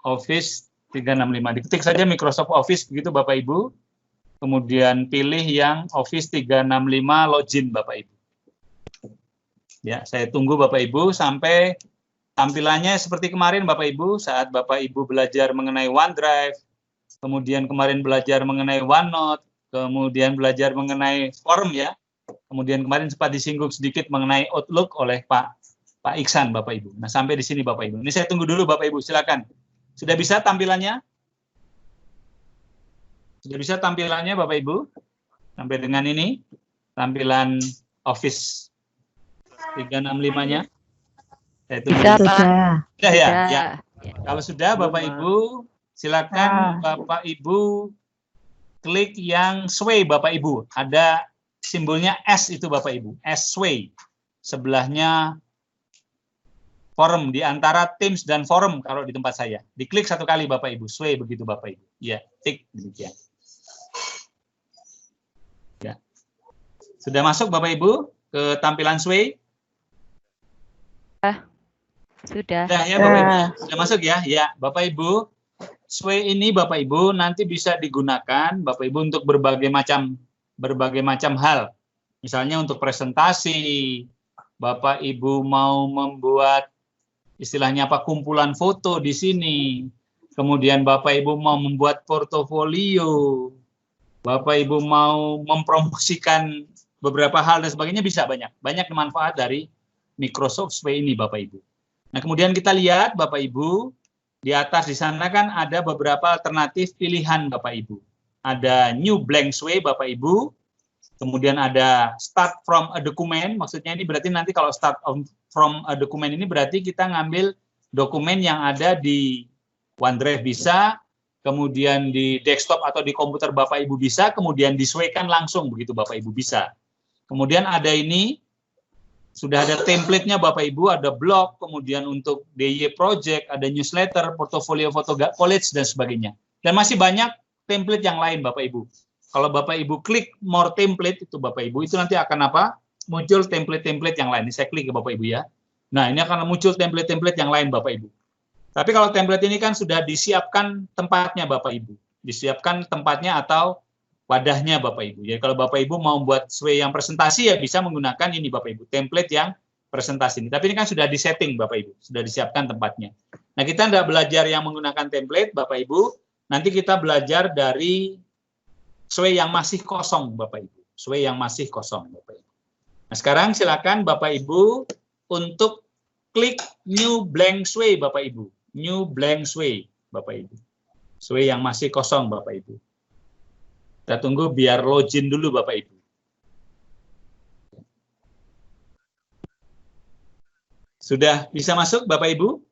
Office 365. Diketik saja Microsoft Office begitu Bapak Ibu. Kemudian pilih yang Office 365 login Bapak Ibu. Ya, saya tunggu Bapak Ibu sampai tampilannya seperti kemarin Bapak Ibu saat Bapak Ibu belajar mengenai OneDrive, kemudian kemarin belajar mengenai OneNote, kemudian belajar mengenai form ya. Kemudian kemarin sempat disinggung sedikit mengenai Outlook oleh Pak Iksan Bapak Ibu. Nah, sampai di sini Bapak Ibu. Ini saya tunggu dulu Bapak Ibu, silakan. Sudah bisa tampilannya? Sudah bisa tampilannya Bapak Ibu? Sampai dengan ini tampilan Office 365-nya. Saya tunggu. Sudah. Sudah ya? Ya. Kalau sudah Bapak Ibu, silakan Bapak Ibu klik yang Sway Bapak Ibu. Ada simbolnya S itu Bapak Ibu. S Sway. Sebelahnya forum, di antara Teams dan forum kalau di tempat saya. Diklik satu kali Bapak Ibu. Sway begitu Bapak Ibu. Ya, tik demikian. Ya. Sudah masuk Bapak Ibu ke tampilan Sway? Sudah. Sudah ya Bapak Ibu. Sudah masuk ya? Ya, Bapak Ibu. Sway ini Bapak Ibu nanti bisa digunakan Bapak Ibu untuk berbagai macam hal. Misalnya untuk presentasi, Bapak Ibu mau membuat istilahnya apa kumpulan foto di sini. Kemudian Bapak Ibu mau membuat portofolio. Bapak Ibu mau mempromosikan beberapa hal dan sebagainya bisa banyak manfaat dari Microsoft Sway ini Bapak Ibu. Nah, kemudian kita lihat Bapak Ibu di atas di sana kan ada beberapa alternatif pilihan Bapak Ibu. Ada New Blank Sway Bapak Ibu. Kemudian ada Start from a Document. Maksudnya ini berarti nanti kalau Start from a Document ini berarti kita ngambil dokumen yang ada di OneDrive bisa, kemudian di desktop atau di komputer Bapak Ibu bisa, kemudian disesuaikan langsung begitu Bapak Ibu bisa. Kemudian ada ini, sudah ada template-nya Bapak Ibu, ada blog, kemudian untuk DIY project, ada newsletter, portofolio foto college, dan sebagainya. Dan masih banyak template yang lain Bapak Ibu. Kalau Bapak Ibu klik more template, itu Bapak Ibu, itu nanti akan apa? Muncul template-template yang lain. Ini saya klik ke Bapak Ibu ya. Nah, ini akan muncul template-template yang lain Bapak Ibu. Tapi kalau template ini kan sudah disiapkan tempatnya Bapak Ibu. Disiapkan tempatnya atau wadahnya Bapak Ibu. Jadi kalau Bapak Ibu mau buat Sway yang presentasi ya bisa menggunakan ini Bapak Ibu, template yang presentasi ini. Tapi ini kan sudah disetting Bapak Ibu, sudah disiapkan tempatnya. Nah, kita tidak belajar yang menggunakan template Bapak Ibu, nanti kita belajar dari Sway yang masih kosong Bapak Ibu. Sway yang masih kosong Bapak Ibu. Nah, sekarang silakan Bapak Ibu untuk klik New Blank Sway Bapak Ibu. New Blank Sway Bapak Ibu. Sway yang masih kosong Bapak Ibu. Kita tunggu biar login dulu Bapak Ibu. Sudah bisa masuk Bapak Ibu?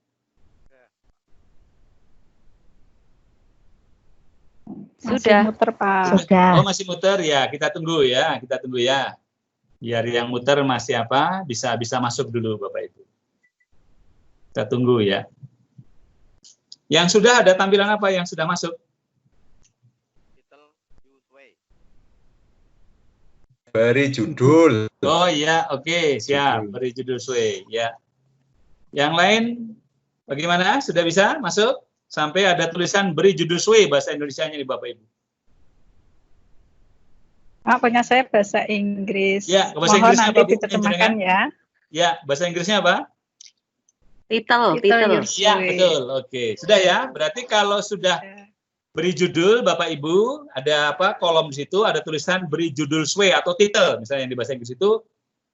Sudah. Masih muter, Pak. Sudah. Oh, masih muter ya. Kita tunggu ya. Kita tunggu ya. Biar yang muter masih apa? Bisa masuk dulu Bapak Ibu. Kita tunggu ya. Yang sudah ada tampilan apa yang sudah masuk? Beri judul. Oh iya, oke, siap. Beri judul Sway ya. Yang lain bagaimana? Sudah bisa masuk? Sampai ada tulisan beri judul Sway bahasa Indonesianya nih Bapak Ibu. Punya saya bahasa Inggris. Ya, bahasa Mohon Inggrisnya nanti apa, Bu? diterjemahkan ya. Ya, bahasa Inggrisnya apa? Titel. Ya, betul. Oke. Sudah ya. Berarti kalau sudah beri judul Bapak Ibu, ada apa? Kolom di situ ada tulisan beri judul Sway atau titel. Misalnya yang di bahasa Inggris itu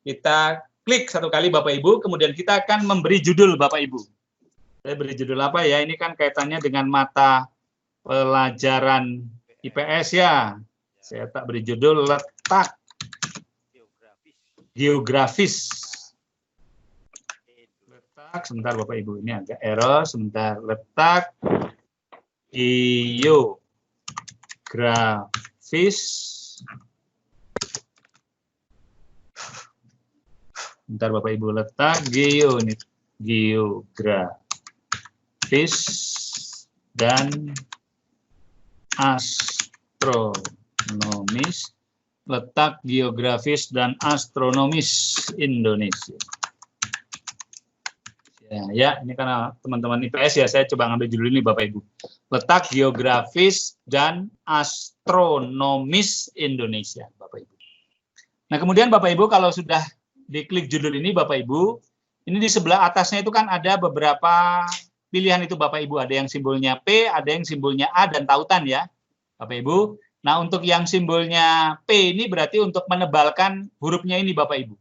kita klik satu kali Bapak Ibu, kemudian kita akan memberi judul Bapak Ibu. Saya beri judul apa ya? Ini kan kaitannya dengan mata pelajaran IPS ya. Saya tak beri judul letak geografis. Letak, sebentar Bapak Ibu, ini agak error, sebentar. Letak geografis. Bentar Bapak Ibu, letak geografis dan astronomis, letak geografis dan astronomis Indonesia. Ya, ini karena teman-teman IPS ya, saya coba ngambil judul ini Bapak Ibu. Letak geografis dan astronomis Indonesia, Bapak Ibu. Nah, kemudian Bapak Ibu kalau sudah diklik judul ini Bapak Ibu, ini di sebelah atasnya itu kan ada beberapa pilihan itu Bapak Ibu. Ada yang simbolnya P, ada yang simbolnya A dan tautan ya, Bapak Ibu. Nah, untuk yang simbolnya P ini berarti untuk menebalkan hurufnya ini Bapak Ibu.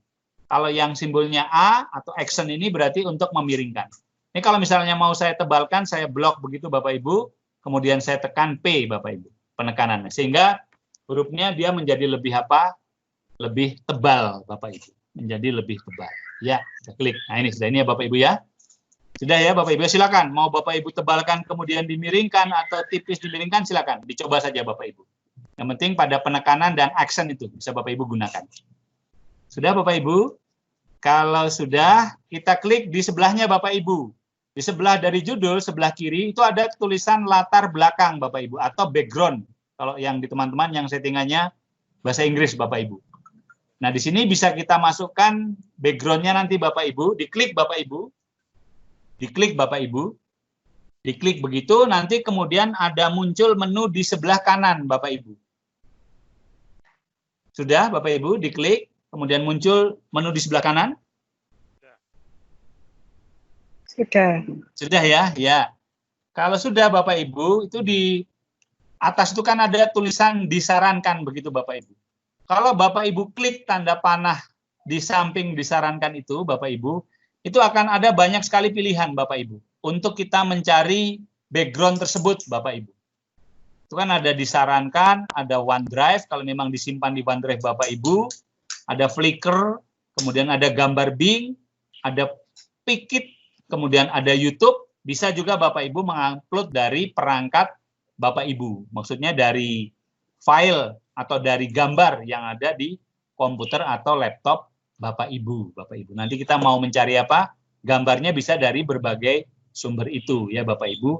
Kalau yang simbolnya A atau action ini berarti untuk memiringkan. Ini kalau misalnya mau saya tebalkan, saya blok begitu Bapak Ibu, kemudian saya tekan P Bapak Ibu, penekanannya. Sehingga hurufnya dia menjadi lebih apa? Lebih tebal Bapak Ibu. Menjadi lebih tebal. Ya, saya klik. Nah ini sudah ini ya Bapak Ibu ya. Sudah ya Bapak Ibu, silakan. Mau Bapak Ibu tebalkan kemudian dimiringkan atau tipis dimiringkan, silakan. Dicoba saja Bapak Ibu. Yang penting pada penekanan dan action itu bisa Bapak Ibu gunakan. Sudah Bapak Ibu? Kalau sudah, kita klik di sebelahnya Bapak Ibu. Di sebelah dari judul, sebelah kiri, itu ada tulisan latar belakang Bapak Ibu, atau background. Kalau yang di teman-teman yang settingannya bahasa Inggris Bapak Ibu. Nah, di sini bisa kita masukkan background-nya nanti Bapak Ibu, diklik Bapak Ibu. Diklik Bapak Ibu. Diklik begitu, nanti kemudian ada muncul menu di sebelah kanan Bapak Ibu. Sudah Bapak Ibu, diklik. Kemudian muncul menu di sebelah kanan. Sudah. Sudah ya, ya. Kalau sudah Bapak Ibu, itu di atas itu kan ada tulisan disarankan begitu Bapak Ibu. Kalau Bapak Ibu klik tanda panah di samping disarankan itu Bapak Ibu, itu akan ada banyak sekali pilihan Bapak Ibu untuk kita mencari background tersebut Bapak Ibu. Itu kan ada disarankan, ada OneDrive kalau memang disimpan di OneDrive Bapak Ibu. Ada Flickr, kemudian ada gambar Bing, ada Pikit, kemudian ada YouTube. Bisa juga Bapak Ibu mengupload dari perangkat Bapak Ibu. Maksudnya dari file atau dari gambar yang ada di komputer atau laptop Bapak Ibu. Nanti kita mau mencari apa? Gambarnya bisa dari berbagai sumber itu ya Bapak Ibu.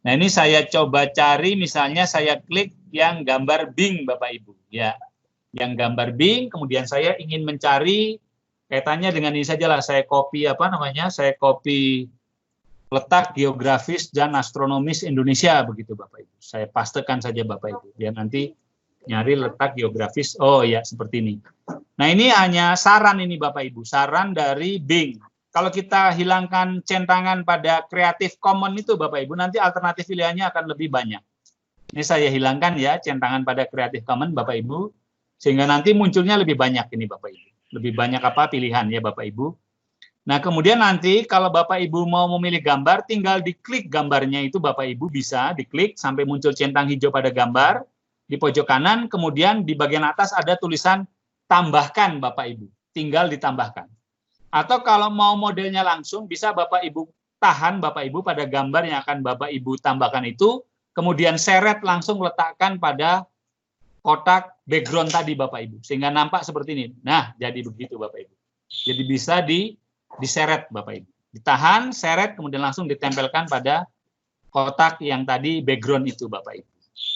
Nah ini saya coba cari, misalnya saya klik yang gambar Bing Bapak Ibu. Ya. Yang gambar Bing, kemudian saya ingin mencari kaitannya dengan ini sajalah, saya copy saya copy letak geografis dan astronomis Indonesia begitu Bapak Ibu. Saya pastekan saja Bapak Ibu, biar nanti nyari letak geografis. Oh ya, seperti ini. Nah, ini hanya saran ini Bapak Ibu, saran dari Bing. Kalau kita hilangkan centangan pada Creative Commons itu Bapak Ibu, nanti alternatif pilihannya akan lebih banyak. Ini saya hilangkan ya centangan pada Creative Commons Bapak Ibu. Sehingga nanti munculnya lebih banyak ini Bapak Ibu. Lebih banyak apa pilihan ya Bapak Ibu. Nah kemudian nanti kalau Bapak Ibu mau memilih gambar, tinggal diklik gambarnya itu Bapak Ibu bisa diklik sampai muncul centang hijau pada gambar. Di pojok kanan, kemudian di bagian atas ada tulisan tambahkan Bapak Ibu. Tinggal ditambahkan. Atau kalau mau modelnya langsung, bisa Bapak Ibu tahan Bapak Ibu pada gambar yang akan Bapak Ibu tambahkan itu. Kemudian seret langsung letakkan pada kotak background tadi Bapak Ibu, sehingga nampak seperti ini. Nah, jadi begitu Bapak Ibu. Jadi bisa diseret Bapak Ibu. Ditahan, seret, kemudian langsung ditempelkan pada kotak yang tadi background itu Bapak Ibu.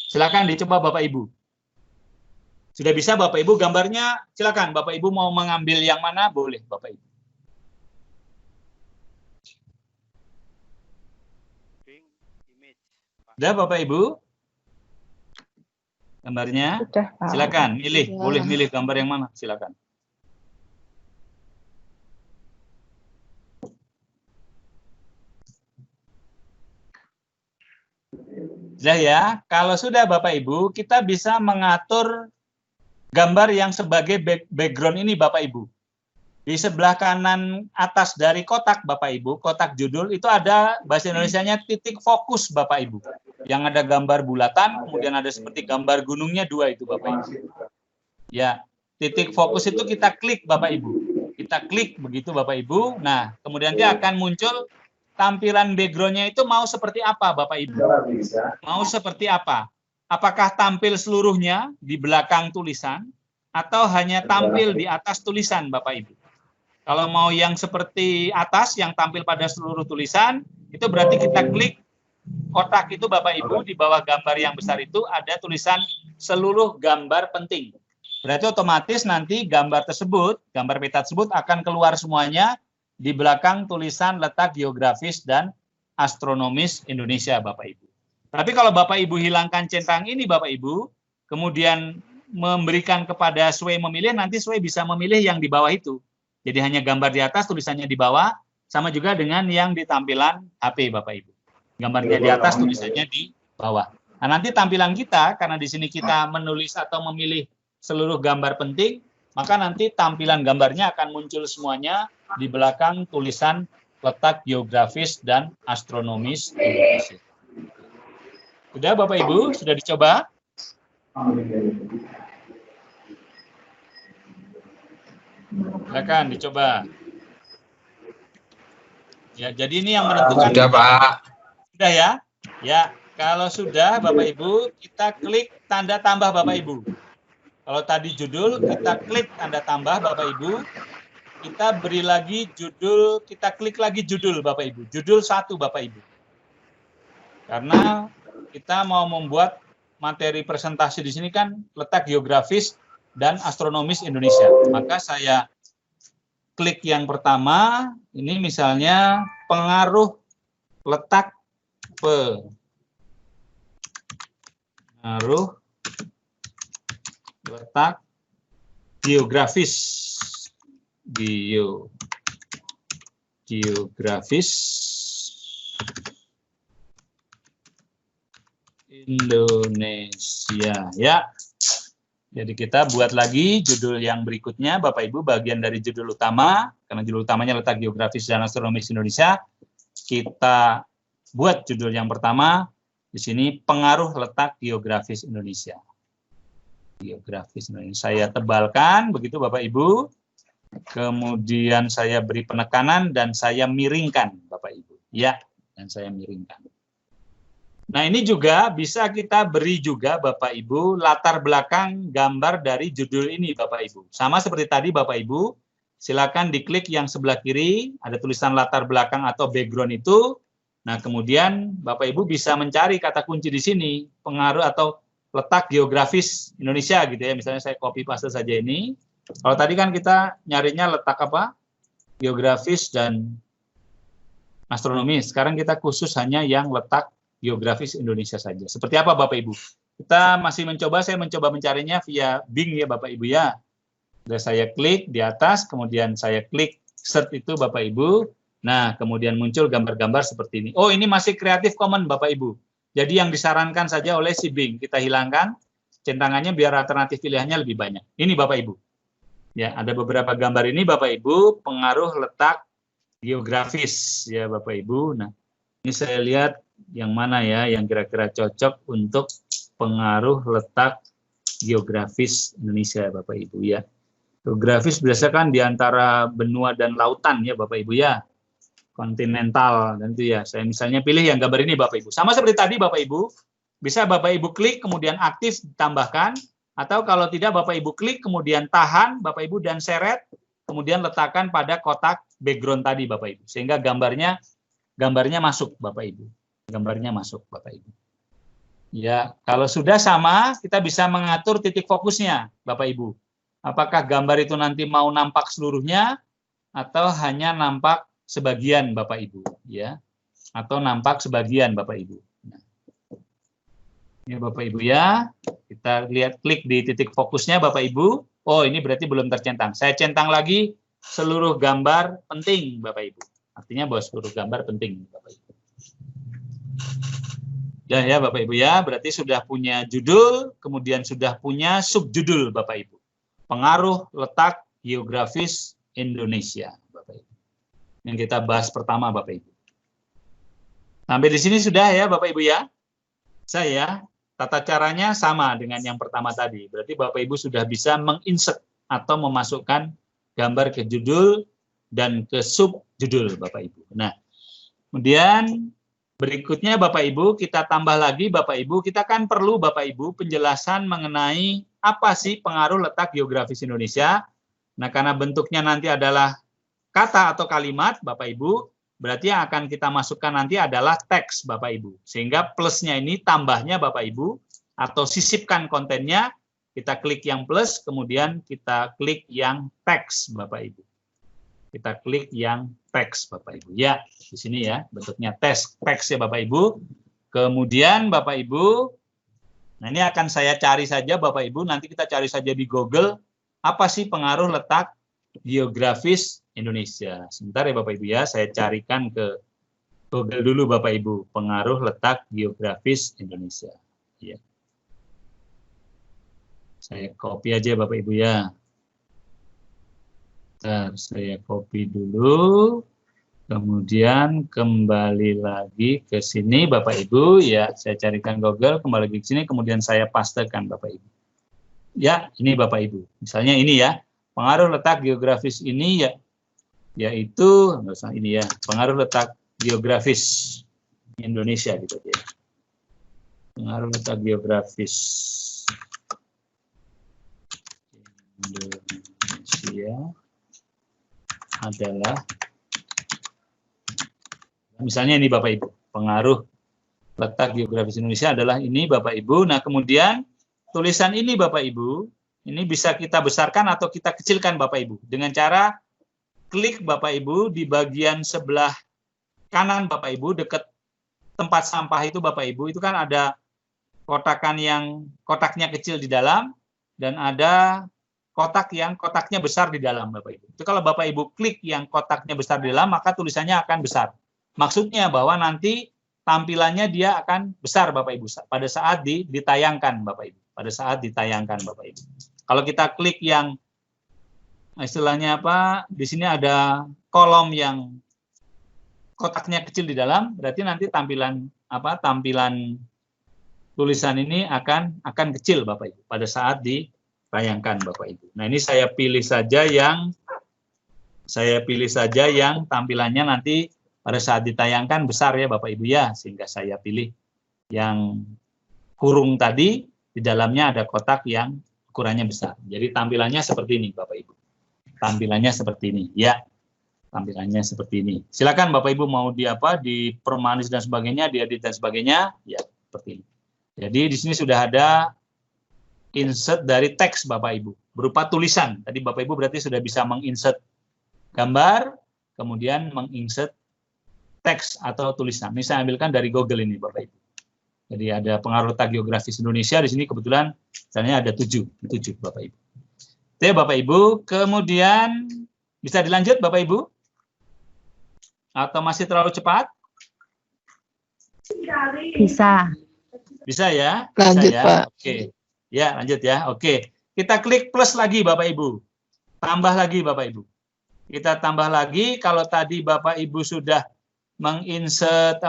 Silakan dicoba Bapak Ibu. Sudah bisa Bapak Ibu gambarnya, silakan Bapak Ibu mau mengambil yang mana, boleh Bapak Ibu. Sudah Bapak Ibu? Gambarnya, Sudah, Pak. silakan milih, Ya. boleh milih gambar yang mana, silakan. Sudah ya, kalau sudah Bapak Ibu, kita bisa mengatur gambar yang sebagai background ini Bapak Ibu. Di sebelah kanan atas dari kotak Bapak Ibu, kotak judul, itu ada bahasa Indonesianya titik fokus Bapak Ibu. Yang ada gambar bulatan, kemudian ada seperti gambar gunungnya dua itu Bapak Ibu. Ya, titik fokus itu kita klik Bapak Ibu. Kita klik begitu Bapak Ibu. Nah, kemudian dia akan muncul tampilan background-nya itu mau seperti apa Bapak Ibu? Mau seperti apa? Apakah tampil seluruhnya di belakang tulisan atau hanya tampil di atas tulisan Bapak Ibu? Kalau mau yang seperti atas yang tampil pada seluruh tulisan, itu berarti kita klik kotak itu Bapak Ibu, di bawah gambar yang besar itu ada tulisan seluruh gambar penting. Berarti otomatis nanti gambar tersebut, gambar peta tersebut akan keluar semuanya di belakang tulisan letak geografis dan astronomis Indonesia, Bapak Ibu. Tapi kalau Bapak Ibu hilangkan centang ini, Bapak Ibu, kemudian memberikan kepada Sway memilih, nanti Sway bisa memilih yang di bawah itu. Jadi hanya gambar di atas, tulisannya di bawah, sama juga dengan yang di tampilan HP, Bapak Ibu. Gambarnya di atas, tulisannya di bawah. Nah, nanti tampilan kita, karena di sini kita menulis atau memilih seluruh gambar penting, maka nanti tampilan gambarnya akan muncul semuanya di belakang tulisan letak geografis dan astronomis Indonesia. Sudah Bapak Ibu? Sudah dicoba? Silakan dicoba. Ya, jadi ini yang menentukan. Sudah, Pak. Sudah ya? Ya, kalau sudah Bapak Ibu, kita klik tanda tambah Bapak Ibu. Kalau tadi judul, kita klik tanda tambah Bapak Ibu. Kita beri lagi judul, kita klik lagi judul Bapak Ibu. Judul 1 Bapak Ibu. Karena kita mau membuat materi presentasi di sini kan letak geografis dan astronomis Indonesia. Maka saya klik yang pertama, ini misalnya pengaruh letak pengaruh letak geografis Indonesia ya. Jadi kita buat lagi judul yang berikutnya Bapak Ibu, bagian dari judul utama, karena judul utamanya letak geografis dan astronomis Indonesia. Kita buat judul yang pertama di sini pengaruh letak geografis Indonesia. Geografis Indonesia. Saya tebalkan begitu Bapak Ibu. Kemudian saya beri penekanan dan saya miringkan Bapak Ibu. Ya, dan saya miringkan. Nah, ini juga bisa kita beri juga Bapak Ibu latar belakang gambar dari judul ini Bapak Ibu. Sama seperti tadi Bapak Ibu, silakan diklik yang sebelah kiri, ada tulisan latar belakang atau background itu. Nah, kemudian Bapak Ibu bisa mencari kata kunci di sini, pengaruh atau letak geografis Indonesia gitu ya. Misalnya saya copy paste saja ini. Kalau tadi kan kita nyarinya letak apa? Geografis dan astronomis. Sekarang kita khusus hanya yang letak geografis Indonesia saja. Seperti apa Bapak Ibu? Kita masih mencoba, saya mencoba mencarinya via Bing ya Bapak Ibu ya. Sudah saya klik di atas, kemudian saya klik search itu Bapak Ibu. Nah, kemudian muncul gambar-gambar seperti ini. Oh, ini masih Creative Commons Bapak Ibu. Jadi yang disarankan saja oleh si Bing, kita hilangkan centangannya biar alternatif pilihannya lebih banyak. Ini Bapak Ibu. Ya, ada beberapa gambar ini Bapak Ibu, pengaruh letak geografis ya Bapak Ibu. Nah, ini saya lihat yang mana ya yang kira-kira cocok untuk pengaruh letak geografis Indonesia Bapak Ibu ya. Geografis biasakan di antara benua dan lautan ya Bapak Ibu ya. Kontinental dan itu ya. Saya misalnya pilih yang gambar ini Bapak Ibu. Sama seperti tadi Bapak Ibu, bisa Bapak Ibu klik kemudian aktif ditambahkan, atau kalau tidak Bapak Ibu klik kemudian tahan Bapak Ibu dan seret, kemudian letakkan pada kotak background tadi Bapak Ibu. Sehingga gambarnya masuk Bapak Ibu. Gambarnya masuk Bapak Ibu. Ya, kalau sudah sama, kita bisa mengatur titik fokusnya Bapak Ibu. Apakah gambar itu nanti mau nampak seluruhnya atau hanya nampak sebagian Bapak Ibu, ya. Atau nampak sebagian Bapak Ibu. Nah. Ya Bapak Ibu ya, kita lihat klik di titik fokusnya Bapak Ibu. Oh, ini berarti belum tercentang. Saya centang lagi seluruh gambar penting Bapak Ibu. Artinya bahwa seluruh gambar penting Bapak Ibu. Ya Bapak Ibu ya, berarti sudah punya judul, kemudian sudah punya subjudul Bapak Ibu. Pengaruh letak geografis Indonesia Bapak Ibu. Yang kita bahas pertama Bapak Ibu. Sampai di sini sudah ya Bapak Ibu ya. Saya tata caranya sama dengan yang pertama tadi. Berarti Bapak Ibu sudah bisa menginsert atau memasukkan gambar ke judul dan ke subjudul Bapak Ibu. Nah, kemudian berikutnya Bapak Ibu kita tambah lagi Bapak Ibu, kita kan perlu Bapak Ibu penjelasan mengenai apa sih pengaruh letak geografis Indonesia. Nah, karena bentuknya nanti adalah kata atau kalimat Bapak Ibu, berarti yang akan kita masukkan nanti adalah teks Bapak Ibu. Sehingga plusnya ini tambahnya Bapak Ibu, atau sisipkan kontennya, kita klik yang plus, kemudian kita klik yang teks Bapak Ibu. Kita klik yang teks Bapak Ibu. Ya, di sini ya, bentuknya teks ya Bapak Ibu. Kemudian Bapak Ibu, nah ini akan saya cari saja Bapak Ibu, nanti kita cari saja di Google, apa sih pengaruh letak geografis Indonesia. Sebentar ya Bapak Ibu ya, saya carikan ke Google dulu Bapak Ibu, pengaruh letak geografis Indonesia. Ya. Saya copy aja Bapak Ibu ya. Bentar, saya copy dulu, kemudian kembali lagi ke sini Bapak Ibu, ya saya carikan Google, kembali lagi ke sini, kemudian saya pastekan Bapak Ibu. Ya, ini Bapak Ibu, misalnya ini ya, pengaruh letak geografis ini ya, yaitu, nggak usah ini ya, pengaruh letak geografis Indonesia gitu ya. Pengaruh letak geografis Indonesia adalah, misalnya ini Bapak Ibu, pengaruh letak geografis Indonesia adalah ini Bapak Ibu. Nah kemudian tulisan ini Bapak Ibu, ini bisa kita besarkan atau kita kecilkan Bapak Ibu dengan cara klik Bapak Ibu di bagian sebelah kanan Bapak Ibu dekat tempat sampah itu Bapak Ibu, itu kan ada kotakan yang kotaknya kecil di dalam dan ada kotak yang kotaknya besar di dalam Bapak Ibu. Itu kalau Bapak Ibu klik yang kotaknya besar di dalam, maka tulisannya akan besar. Maksudnya bahwa nanti tampilannya dia akan besar Bapak Ibu pada saat ditayangkan Bapak Ibu. Pada saat ditayangkan Bapak Ibu. Kalau kita klik yang istilahnya apa? Di sini ada kolom yang kotaknya kecil di dalam, berarti nanti tampilan apa? Tampilan tulisan ini akan kecil Bapak Ibu pada saat ditayangkan Bapak Ibu. Nah, ini saya pilih saja yang tampilannya nanti pada saat ditayangkan besar ya Bapak Ibu ya, sehingga saya pilih yang kurung tadi, di dalamnya ada kotak yang ukurannya besar. Jadi tampilannya seperti ini Bapak Ibu. Tampilannya seperti ini ya. Tampilannya seperti ini. Silakan Bapak Ibu mau dipermanis dan sebagainya, diedit dan sebagainya, ya seperti ini. Jadi di sini sudah ada insert dari teks Bapak Ibu berupa tulisan. Tadi Bapak Ibu berarti sudah bisa menginsert gambar, kemudian menginsert teks atau tulisan. Ini saya ambilkan dari Google ini Bapak Ibu. Jadi ada pengaruh letak geografis Indonesia, di sini kebetulan misalnya ada 7 Bapak Ibu. Itu ya Bapak Ibu. Kemudian bisa dilanjut Bapak Ibu? Atau masih terlalu cepat? Bisa. Bisa ya? Lanjut, bisa ya? Pak. Oke. Ya, lanjut ya. Oke. Kita klik plus lagi Bapak Ibu. Tambah lagi Bapak Ibu. Kita tambah lagi, kalau tadi Bapak Ibu sudah menginsert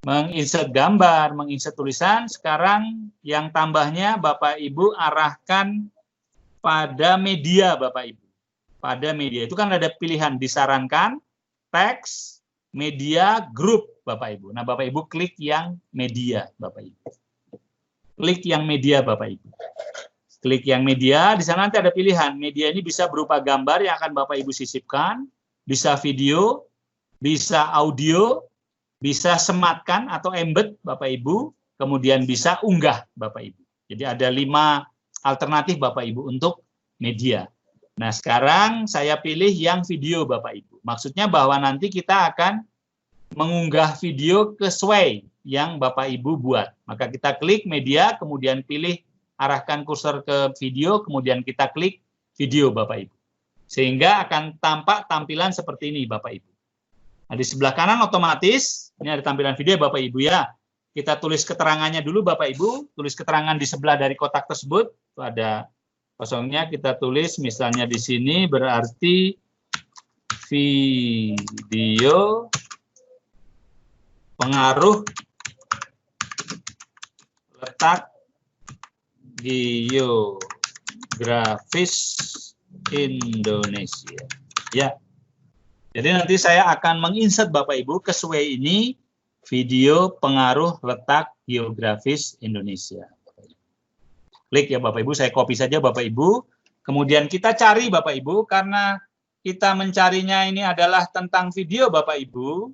menginsert gambar, menginsert tulisan, sekarang yang tambahnya Bapak Ibu arahkan pada media Bapak Ibu. Pada media itu kan ada pilihan disarankan, teks, media, grup Bapak Ibu. Nah Bapak Ibu klik yang media Bapak Ibu. Klik yang media Bapak Ibu. Klik yang media, di sana nanti ada pilihan. Media ini bisa berupa gambar yang akan Bapak Ibu sisipkan, bisa video, bisa audio, bisa sematkan atau embed Bapak Ibu, kemudian bisa unggah Bapak Ibu. Jadi ada 5 alternatif Bapak Ibu untuk media. Nah sekarang saya pilih yang video Bapak Ibu. Maksudnya bahwa nanti kita akan mengunggah video ke Sway yang Bapak Ibu buat. Maka kita klik media, kemudian pilih arahkan kursor ke video, kemudian kita klik video Bapak Ibu. Sehingga akan tampak tampilan seperti ini Bapak Ibu. Nah di sebelah kanan otomatis, ini ada tampilan video Bapak Ibu ya. Kita tulis keterangannya dulu Bapak Ibu, tulis keterangan di sebelah dari kotak tersebut, itu ada kosongnya, kita tulis misalnya di sini berarti video pengaruh letak geografis Indonesia. Ya. Jadi nanti saya akan menginsert Bapak Ibu ke Sway ini video pengaruh letak geografis Indonesia. Klik ya Bapak Ibu, saya copy saja Bapak Ibu. Kemudian kita cari Bapak Ibu, karena kita mencarinya ini adalah tentang video Bapak Ibu,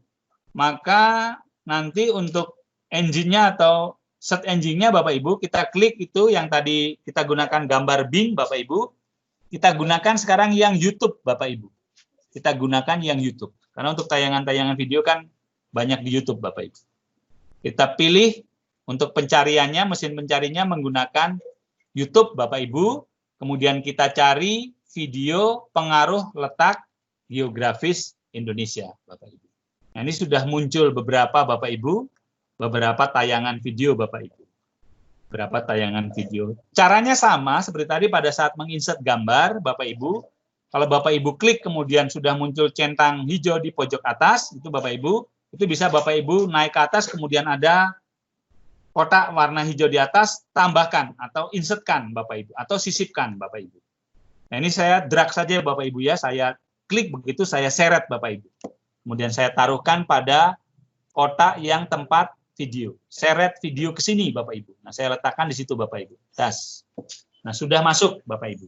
maka nanti untuk engine-nya atau search engine-nya Bapak Ibu, kita klik itu yang tadi kita gunakan gambar Bing Bapak Ibu. kita gunakan sekarang yang YouTube, Bapak Ibu. Kita gunakan yang YouTube. Karena untuk tayangan-tayangan video kan banyak di YouTube, Bapak Ibu. Kita pilih untuk pencariannya, mesin pencarinya menggunakan YouTube, Bapak Ibu. Kemudian kita cari video pengaruh letak geografis Indonesia, Bapak Ibu. Nah, ini sudah muncul beberapa, Bapak Ibu, beberapa tayangan video, Bapak Ibu. Beberapa tayangan video. Caranya sama seperti tadi pada saat menginsert gambar, Bapak Ibu. Kalau Bapak Ibu klik kemudian sudah muncul centang hijau di pojok atas, itu Bapak Ibu, itu bisa Bapak Ibu naik ke atas kemudian ada kotak warna hijau di atas, tambahkan atau insertkan Bapak Ibu, atau sisipkan Bapak Ibu. Nah ini saya drag saja Bapak Ibu ya, saya klik begitu, saya seret Bapak Ibu. Kemudian saya taruhkan pada kotak yang tempat video. Seret video ke sini Bapak Ibu. Nah saya letakkan di situ Bapak Ibu. Das. Nah sudah masuk Bapak Ibu.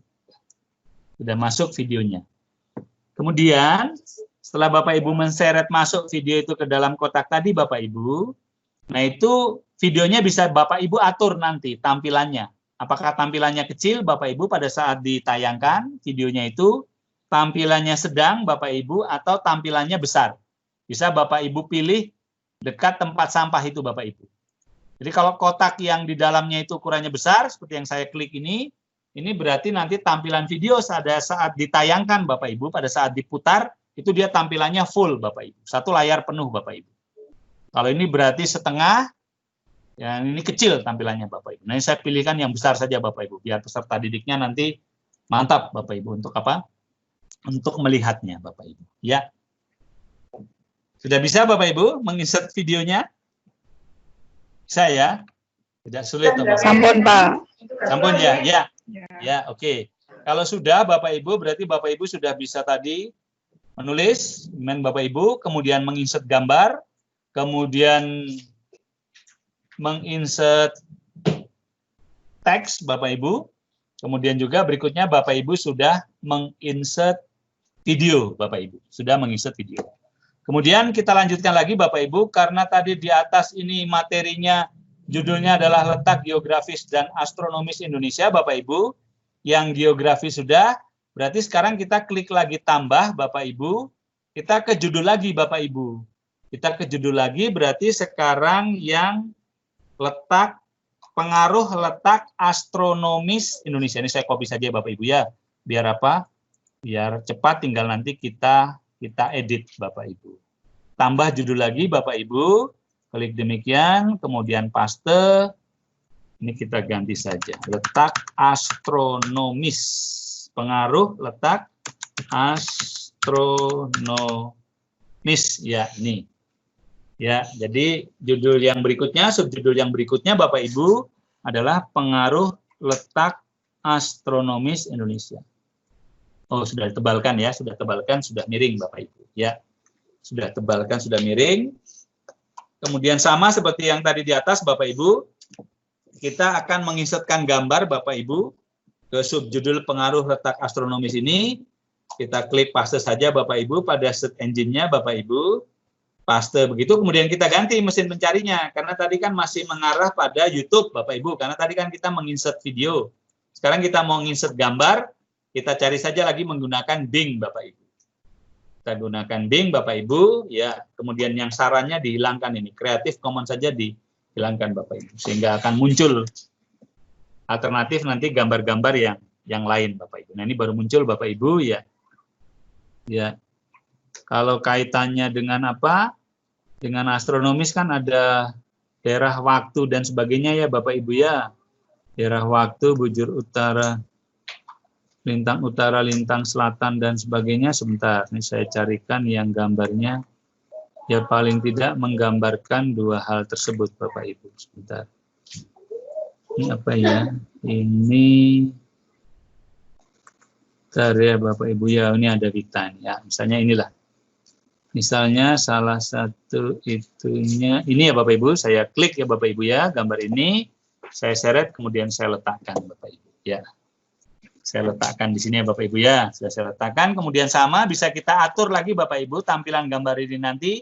Sudah masuk videonya. Kemudian setelah Bapak Ibu menseret masuk video itu ke dalam kotak tadi Bapak Ibu, nah itu videonya bisa Bapak Ibu atur nanti tampilannya. Apakah tampilannya kecil Bapak Ibu pada saat ditayangkan videonya itu, tampilannya sedang Bapak Ibu, atau tampilannya besar. Bisa Bapak Ibu pilih dekat tempat sampah itu Bapak Ibu. Jadi kalau kotak yang di dalamnya itu ukurannya besar, seperti yang saya klik ini berarti nanti tampilan video pada saat ditayangkan Bapak Ibu, pada saat diputar, itu dia tampilannya full Bapak Ibu. Satu layar penuh Bapak Ibu. Kalau ini berarti setengah, yang ini kecil tampilannya Bapak Ibu. Nah ini saya pilihkan yang besar saja Bapak Ibu, biar peserta didiknya nanti mantap Bapak Ibu untuk apa? Untuk melihatnya Bapak Ibu. Ya. Sudah bisa Bapak Ibu menginsert videonya? Bisa ya? Tidak sulit Bapak Ibu. Sampun, Pak. Sampun ya? Ya. Ya, oke. Kalau sudah Bapak Ibu, berarti Bapak Ibu sudah bisa tadi menulis, Bapak Ibu, kemudian menginsert gambar, kemudian menginsert teks Bapak Ibu, kemudian juga berikutnya Bapak Ibu sudah menginsert video Bapak Ibu, sudah menginsert video. Kemudian kita lanjutkan lagi Bapak Ibu, karena tadi di atas ini materinya judulnya adalah letak geografis dan astronomis Indonesia Bapak Ibu, yang geografi sudah, berarti sekarang kita klik lagi tambah Bapak Ibu, kita ke judul lagi Bapak Ibu. Kita ke judul lagi berarti sekarang yang letak, pengaruh letak astronomis Indonesia. Ini saya copy saja Bapak Ibu ya, biar apa? Biar cepat, tinggal nanti kita edit Bapak Ibu. Tambah judul lagi Bapak Ibu, klik demikian, kemudian paste, ini kita ganti saja, letak astronomis, pengaruh letak astronomis, ya ini. Ya, jadi judul yang berikutnya, subjudul yang berikutnya Bapak Ibu adalah pengaruh letak astronomis Indonesia. Oh, sudah ditebalkan ya, sudah tebalkan, sudah miring Bapak Ibu. Ya, sudah tebalkan, sudah miring. Kemudian sama seperti yang tadi di atas Bapak Ibu, kita akan menginsertkan gambar Bapak Ibu ke subjudul pengaruh letak astronomis ini. Kita klik paste saja Bapak Ibu pada search engine-nya Bapak Ibu. Paste begitu, kemudian kita ganti mesin pencarinya, karena tadi kan masih mengarah pada YouTube Bapak Ibu, karena tadi kan kita menginsert video. Sekarang kita mau menginsert gambar, kita cari saja lagi menggunakan Bing Bapak Ibu. Kita gunakan Bing Bapak Ibu, ya. Kemudian yang sarannya dihilangkan ini, Creative Commons saja dihilangkan Bapak Ibu, sehingga akan muncul alternatif nanti gambar-gambar yang lain Bapak Ibu. Nah ini baru muncul Bapak Ibu ya. Ya. Kalau kaitannya dengan apa? Dengan astronomis kan ada daerah waktu dan sebagainya ya Bapak Ibu ya. Daerah waktu, bujur utara, lintang utara, lintang selatan dan sebagainya. Sebentar, ini saya carikan yang gambarnya ya paling tidak menggambarkan dua hal tersebut Bapak Ibu. Sebentar. Ini apa ya? Ini karya Bapak Ibu ya, ini ada kita ya. Misalnya inilah. Misalnya salah satu itunya, ini ya Bapak Ibu, saya klik ya Bapak Ibu ya, gambar ini, saya seret, kemudian saya letakkan Bapak Ibu ya. Saya letakkan di sini ya Bapak Ibu ya, sudah saya letakkan, kemudian sama bisa kita atur lagi Bapak Ibu tampilan gambar ini nanti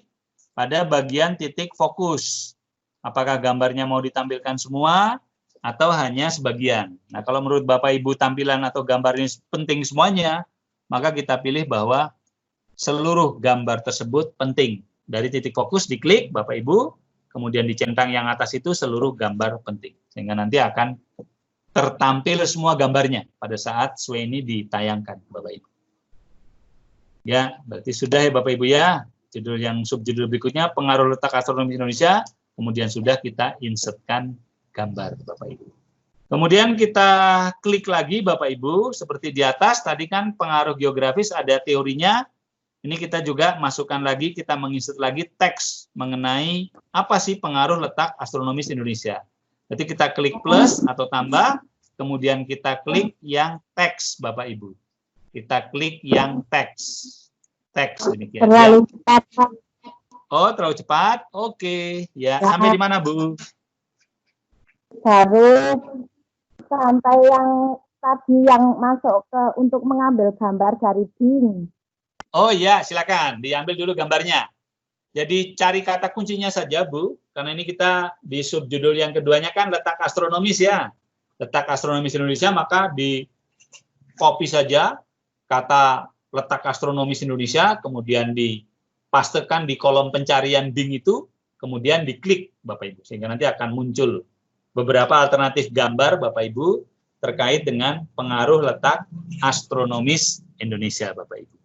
pada bagian titik fokus. Apakah gambarnya mau ditampilkan semua, atau hanya sebagian. Nah, kalau menurut Bapak Ibu tampilan atau gambar ini penting semuanya, maka kita pilih bahwa seluruh gambar tersebut penting. Dari titik fokus diklik Bapak Ibu, kemudian dicentang yang atas itu seluruh gambar penting. Sehingga nanti akan tertampil semua gambarnya pada saat Sway ini ditayangkan Bapak Ibu. Ya, berarti sudah ya Bapak Ibu ya. Judul yang subjudul berikutnya pengaruh letak astronomi Indonesia, kemudian sudah kita insertkan gambar Bapak Ibu. Kemudian kita klik lagi Bapak Ibu, seperti di atas tadi kan pengaruh geografis ada teorinya. Ini kita juga masukkan lagi, kita menginsert lagi teks mengenai apa sih pengaruh letak astronomis Indonesia. Jadi kita klik plus atau tambah, kemudian kita klik yang teks Bapak Ibu. Kita klik yang teks. Teks demikian. Terlalu cepat, Pak. Oh, terlalu cepat? Oke. Ya, sampai di mana, Bu? Baru sampai yang tadi yang masuk ke untuk mengambil gambar dari BIM. Oh iya, silakan. Diambil dulu gambarnya. Jadi cari kata kuncinya saja, Bu. Karena ini kita di subjudul yang keduanya kan letak astronomis ya. Letak astronomis Indonesia, maka di copy saja kata letak astronomis Indonesia, kemudian dipastekan di kolom pencarian Bing itu, kemudian diklik Bapak Ibu, sehingga nanti akan muncul beberapa alternatif gambar Bapak Ibu terkait dengan pengaruh letak astronomis Indonesia Bapak Ibu.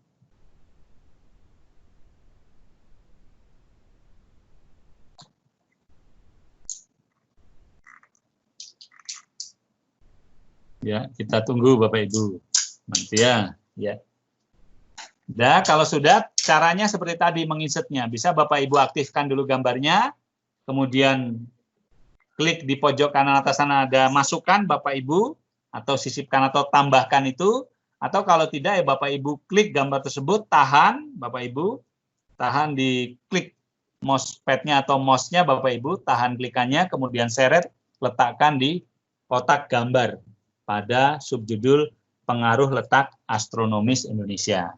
Ya, kita tunggu Bapak Ibu. Nanti ya. Nah, kalau sudah, caranya seperti tadi menginsertnya. Bisa Bapak Ibu aktifkan dulu gambarnya, kemudian klik di pojok kanan atas sana ada masukkan Bapak Ibu, atau sisipkan atau tambahkan itu, atau kalau tidak ya Bapak Ibu klik gambar tersebut, tahan Bapak Ibu, tahan di klik mousepadnya atau mouse-nya Bapak Ibu, tahan klikannya, kemudian seret, letakkan di kotak gambar pada subjudul pengaruh letak astronomis Indonesia.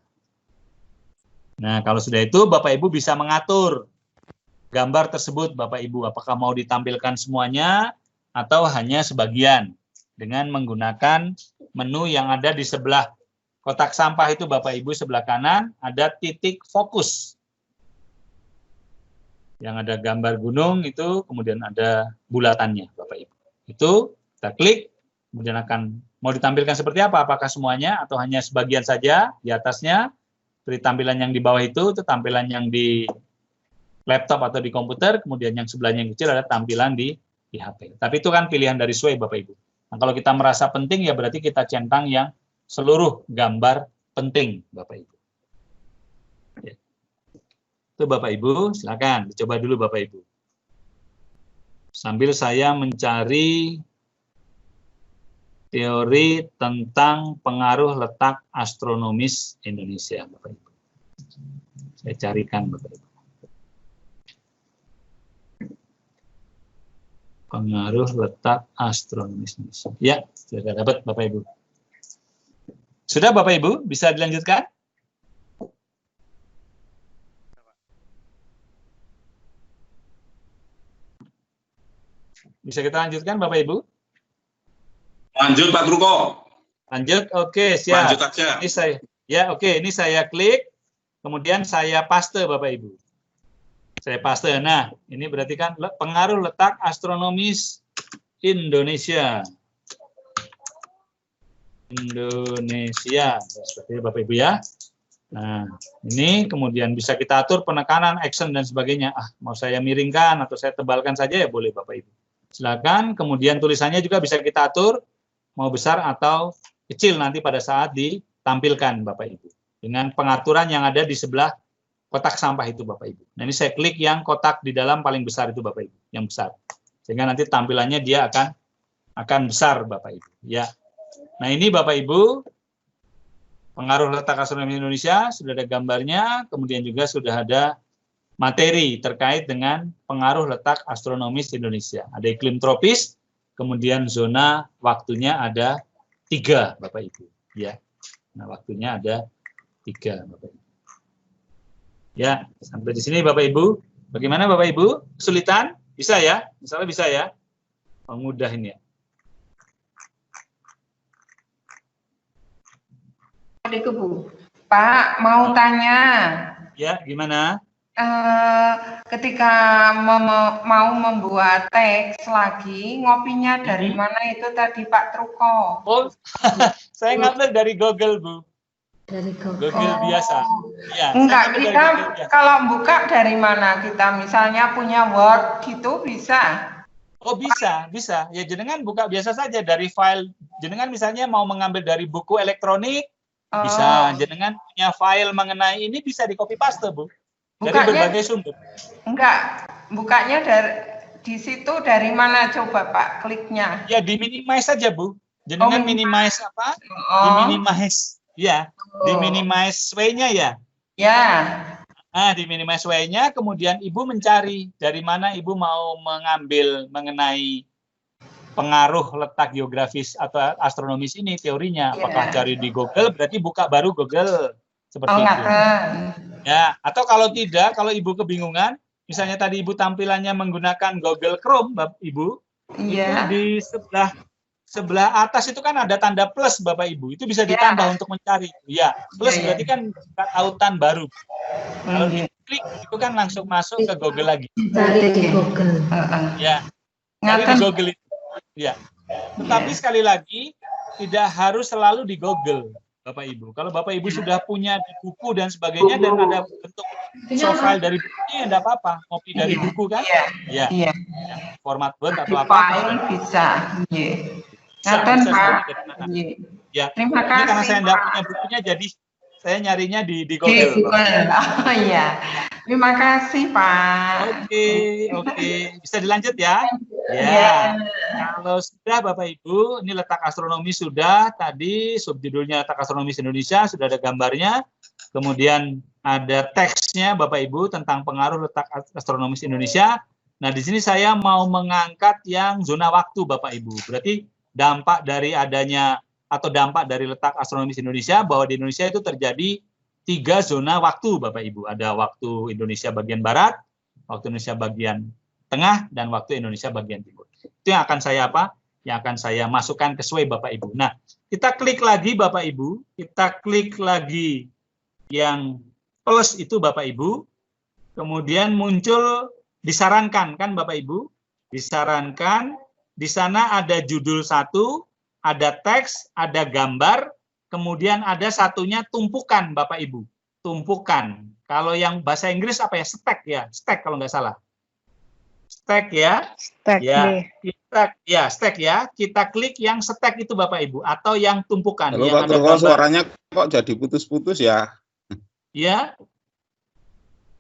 Nah, kalau sudah itu Bapak Ibu bisa mengatur gambar tersebut Bapak Ibu, apakah mau ditampilkan semuanya atau hanya sebagian dengan menggunakan menu yang ada di sebelah kotak sampah itu Bapak Ibu, sebelah kanan ada titik fokus. Yang ada gambar gunung itu, kemudian ada bulatannya Bapak Ibu. Itu kita klik, kemudian akan mau ditampilkan seperti apa, apakah semuanya atau hanya sebagian saja di atasnya. Seperti tampilan yang di bawah itu tampilan yang di laptop atau di komputer, kemudian yang sebelahnya yang kecil ada tampilan di HP. Tapi itu kan pilihan dari Sway Bapak Ibu. Nah, kalau kita merasa penting ya berarti kita centang yang seluruh gambar penting Bapak Ibu. Ya. Itu Bapak Ibu, silakan dicoba dulu Bapak Ibu. Sambil saya mencari teori tentang pengaruh letak astronomis Indonesia, Bapak Ibu. Saya carikan, Bapak Ibu. Pengaruh letak astronomis Indonesia. Ya, sudah dapat, Bapak Ibu. Sudah, Bapak Ibu? Bisa dilanjutkan? Bisa kita lanjutkan, Bapak Ibu? Lanjut Pak Truko. Lanjut, oke, siap. Lanjut aja. Ini saya, ya oke, ini saya klik, kemudian saya paste Bapak Ibu. Saya paste. Nah, ini berarti kan pengaruh letak astronomis Indonesia. Indonesia, seperti itu Bapak Ibu ya. Nah, ini kemudian bisa kita atur penekanan, action dan sebagainya. Mau saya miringkan atau saya tebalkan saja ya boleh Bapak Ibu. Silakan. Kemudian tulisannya juga bisa kita atur mau besar atau kecil nanti pada saat ditampilkan Bapak Ibu. Dengan pengaturan yang ada di sebelah kotak sampah itu Bapak Ibu. Nah, ini saya klik yang kotak di dalam paling besar itu Bapak Ibu, yang besar. Sehingga nanti tampilannya dia akan besar Bapak Ibu. Ya. Nah, ini Bapak Ibu pengaruh letak astronomi Indonesia, sudah ada gambarnya, kemudian juga sudah ada materi terkait dengan pengaruh letak astronomis Indonesia. Ada iklim tropis, kemudian zona waktunya ada 3 Bapak Ibu. Ya. Nah, waktunya ada 3 Bapak Ibu. Ya, sampai di sini Bapak Ibu. Bagaimana Bapak Ibu? Kesulitan? Bisa ya? Misalnya bisa ya? Oh, mudah ini ya. Assalamualaikum, Bu. Pak, mau tanya. Ya, gimana? Ketika mau membuat teks lagi, ngopinya dari mana itu tadi Pak Truko? Oh, saya ngambil dari Google, Bu. Dari Google biasa. Ya, Enggak, kita kalau buka dari mana? Kita misalnya punya Word gitu bisa? Oh, bisa. Ya, jenengan buka biasa saja dari file. Jenengan misalnya mau mengambil dari buku elektronik, bisa. Jenengan punya file mengenai ini bisa di copy paste, Bu. Dari berbagai sumber. Enggak, bukanya di situ dari mana coba Pak kliknya? Ya, di minimize saja, Bu. Jenengan minimize apa? Di minimize. Ya, di minimize way-nya ya. Ya. Nah, di minimize way-nya kemudian Ibu mencari dari mana Ibu mau mengambil mengenai pengaruh letak geografis atau astronomis ini teorinya. Apakah cari di Google, berarti buka baru Google. Seperti itu. Ya, atau kalau tidak, kalau Ibu kebingungan, misalnya tadi Ibu tampilannya menggunakan Google Chrome, Ibu, itu di sebelah atas itu kan ada tanda plus, Bapak Ibu. Itu bisa ditambah untuk mencari. Ya, plus berarti kan tautan baru. Kalau diklik itu kan langsung masuk ke Google lagi. Cari di Google. Ya, cari di Google itu. Ya. Tetapi sekali lagi tidak harus selalu di Google. Bapak Ibu, kalau Bapak Ibu sudah punya di buku dan sebagainya dan ada bentuk file dari bukunya, tidak apa-apa, copy dari buku kan? Ya. Format Word atau apa? File bisa. Ya. Terima kasih. Karena saya tidak punya bukunya, jadi saya nyarinya di Google. Oh iya. Terima kasih Pak. Oke. Bisa dilanjut ya? Ya. Kalau sudah Bapak Ibu, ini letak astronomi sudah, tadi subjudulnya letak astronomis Indonesia, sudah ada gambarnya, kemudian ada teksnya Bapak Ibu tentang pengaruh letak astronomis Indonesia. Nah, di sini saya mau mengangkat yang zona waktu Bapak Ibu. Berarti dampak dari adanya atau dampak dari letak astronomis Indonesia, bahwa di Indonesia itu terjadi 3 zona waktu Bapak Ibu. Ada waktu Indonesia bagian barat, waktu Indonesia bagian tengah, dan waktu Indonesia bagian timur. Itu yang akan saya yang akan saya masukkan ke Sway Bapak Ibu. Nah, kita klik lagi Bapak Ibu, kita klik lagi yang plus itu Bapak Ibu, kemudian muncul disarankan kan Bapak Ibu, disarankan, di sana ada judul 1, ada teks, ada gambar, kemudian ada satunya tumpukan Bapak Ibu, tumpukan. Kalau yang bahasa Inggris apa ya, stack ya, stack kalau nggak salah. Stack ya, stack ya. Kita klik yang stack itu Bapak Ibu, atau yang tumpukan. Halo yang Pak Truko, suaranya kok jadi putus-putus ya? Ya.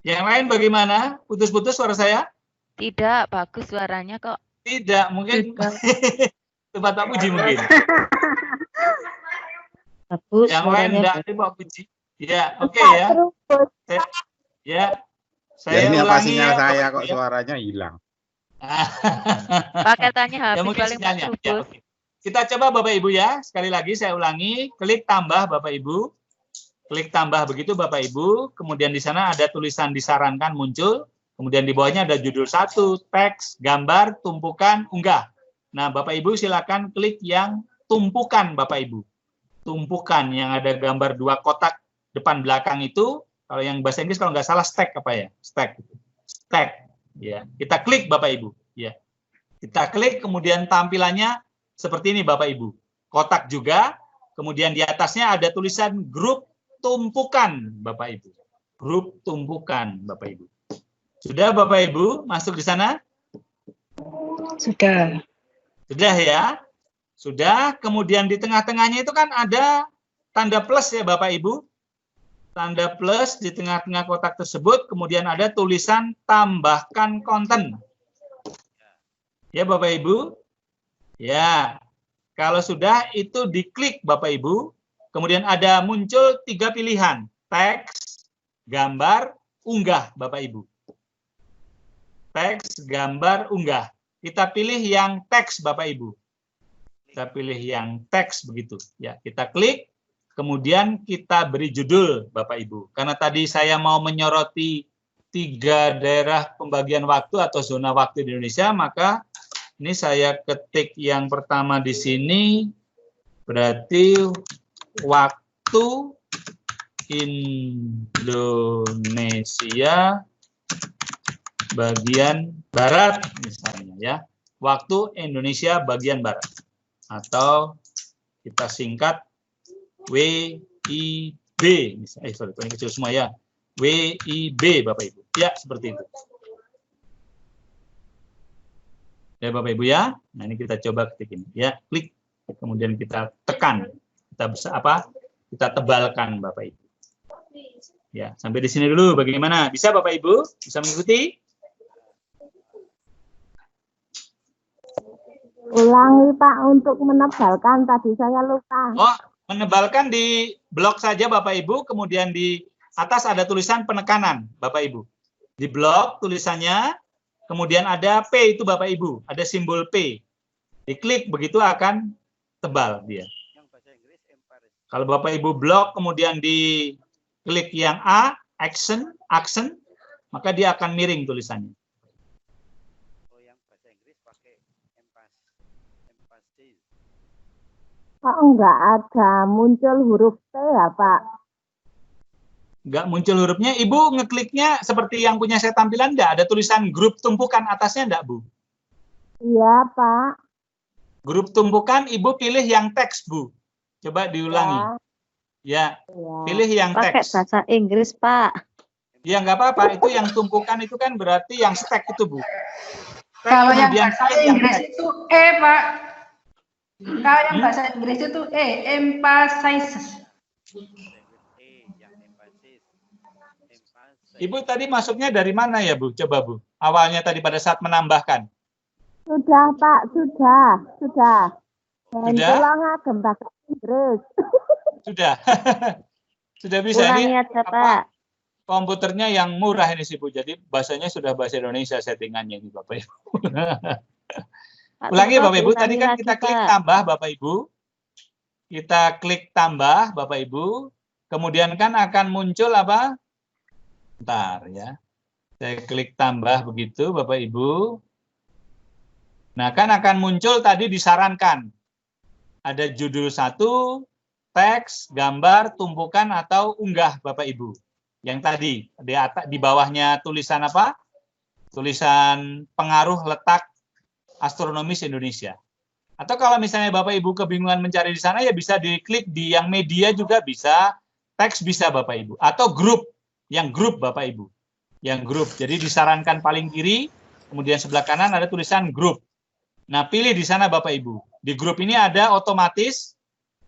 Yang lain bagaimana? Putus-putus suara saya? Tidak, bagus suaranya kok. Tidak, mungkin tempat Pak Puji mungkin. Bagus. Yang lain enggak, Pak Puji. Ya, oke ya. Ya. Saya ini apa sinyal ya, saya kok suaranya hilang. Pakai tanya habis mungkin sinyalnya. Ya, okay. Kita coba Bapak Ibu ya. Sekali lagi saya ulangi, klik tambah Bapak Ibu. Klik tambah begitu Bapak Ibu. Kemudian di sana ada tulisan disarankan muncul. Kemudian di bawahnya ada judul 1, teks, gambar, tumpukan, unggah. Nah, Bapak Ibu silakan klik yang tumpukan Bapak Ibu. Tumpukan yang ada gambar 2 kotak depan belakang itu. Kalau yang bahasa Inggris kalau nggak salah stack apa ya? Stack. Stack. Ya, kita klik Bapak Ibu. Ya, kita klik kemudian tampilannya seperti ini Bapak Ibu. Kotak juga. Kemudian di atasnya ada tulisan grup tumpukan Bapak Ibu. Grup tumpukan Bapak Ibu. Sudah Bapak Ibu masuk di sana? Sudah. Sudah ya? Sudah. Kemudian di tengah-tengahnya itu kan ada tanda plus ya Bapak Ibu. Tanda plus di tengah-tengah kotak tersebut, kemudian ada tulisan tambahkan konten. Ya Bapak Ibu. Ya. Kalau sudah itu diklik Bapak Ibu. Kemudian ada muncul 3 pilihan. Teks, gambar, unggah Bapak Ibu. Teks, gambar, unggah. Kita pilih yang teks Bapak Ibu. Kita pilih yang teks begitu. Ya, kita klik. Kemudian kita beri judul Bapak Ibu. Karena tadi saya mau menyoroti 3 daerah pembagian waktu atau zona waktu di Indonesia, maka ini saya ketik yang pertama di sini, berarti waktu Indonesia bagian barat misalnya ya. Waktu Indonesia bagian barat. Atau kita singkat WIB misalnya. Ini kecil semua ya. WIB Bapak Ibu. Ya, seperti itu. Ya Bapak Ibu ya. Nah, ini kita coba ketik ini. Ya, klik. Kemudian kita tekan. Kita bisa apa? Kita tebalkan Bapak Ibu. Ya, sampai di sini dulu. Bagaimana? Bisa Bapak Ibu? Bisa mengikuti? Ulangi Pak untuk menebalkan, tadi saya lupa. Oh, menebalkan di blok saja Bapak Ibu, kemudian di atas ada tulisan penekanan Bapak Ibu. Di blok tulisannya, kemudian ada P itu Bapak Ibu, ada simbol P. Diklik begitu akan tebal dia. Kalau Bapak Ibu blok kemudian diklik yang A, accent, maka dia akan miring tulisannya. Kok enggak ada muncul huruf T ya Pak? Enggak muncul hurufnya, Ibu ngekliknya seperti yang punya saya tampilan enggak? Ada tulisan grup tumpukan atasnya enggak, Bu? Iya Pak. Grup tumpukan, Ibu pilih yang teks, Bu. Coba diulangi. Ya, pilih yang Pakai teks. bahasa Inggris, Pak. Ya, nggak apa-apa. Itu yang tumpukan itu kan berarti yang stack itu, Bu. Stack, Kalau yang kemudian bahasa pilih yang Inggris teks. itu E, Pak. Kalau yang bahasa Inggris itu emphasizes. Ibu tadi masuknya dari mana ya, Bu? Coba, Bu. Awalnya tadi pada saat menambahkan. Sudah Pak, sudah. Sudah? Tolong ngagem bahasa Inggris. Sudah. Sudah bisa. Ulangi Ini aja, Pak. komputernya yang murah ini sih, Bu. Jadi bahasanya sudah bahasa Indonesia settingannya ini, Bapak Ibu. Pak Ulangi Toto, Bapak Ibu, tadi kan ulangi kita lagi, klik Pak. tambah Bapak Ibu. Kita klik tambah Bapak Ibu. Kemudian kan akan muncul apa? Bentar ya. Saya klik tambah begitu Bapak Ibu. Nah, kan akan muncul tadi disarankan. Ada judul 1, teks, gambar, tumpukan atau unggah Bapak Ibu. Yang tadi di bawahnya tulisan apa? Tulisan pengaruh letak astronomis Indonesia. Atau kalau misalnya Bapak Ibu kebingungan mencari di sana, ya bisa diklik di yang media juga bisa, teks bisa Bapak Ibu. Atau grup, yang grup Bapak Ibu. Yang grup, jadi disarankan paling kiri, kemudian sebelah kanan ada tulisan grup. Nah, pilih di sana Bapak Ibu. Di grup ini ada otomatis,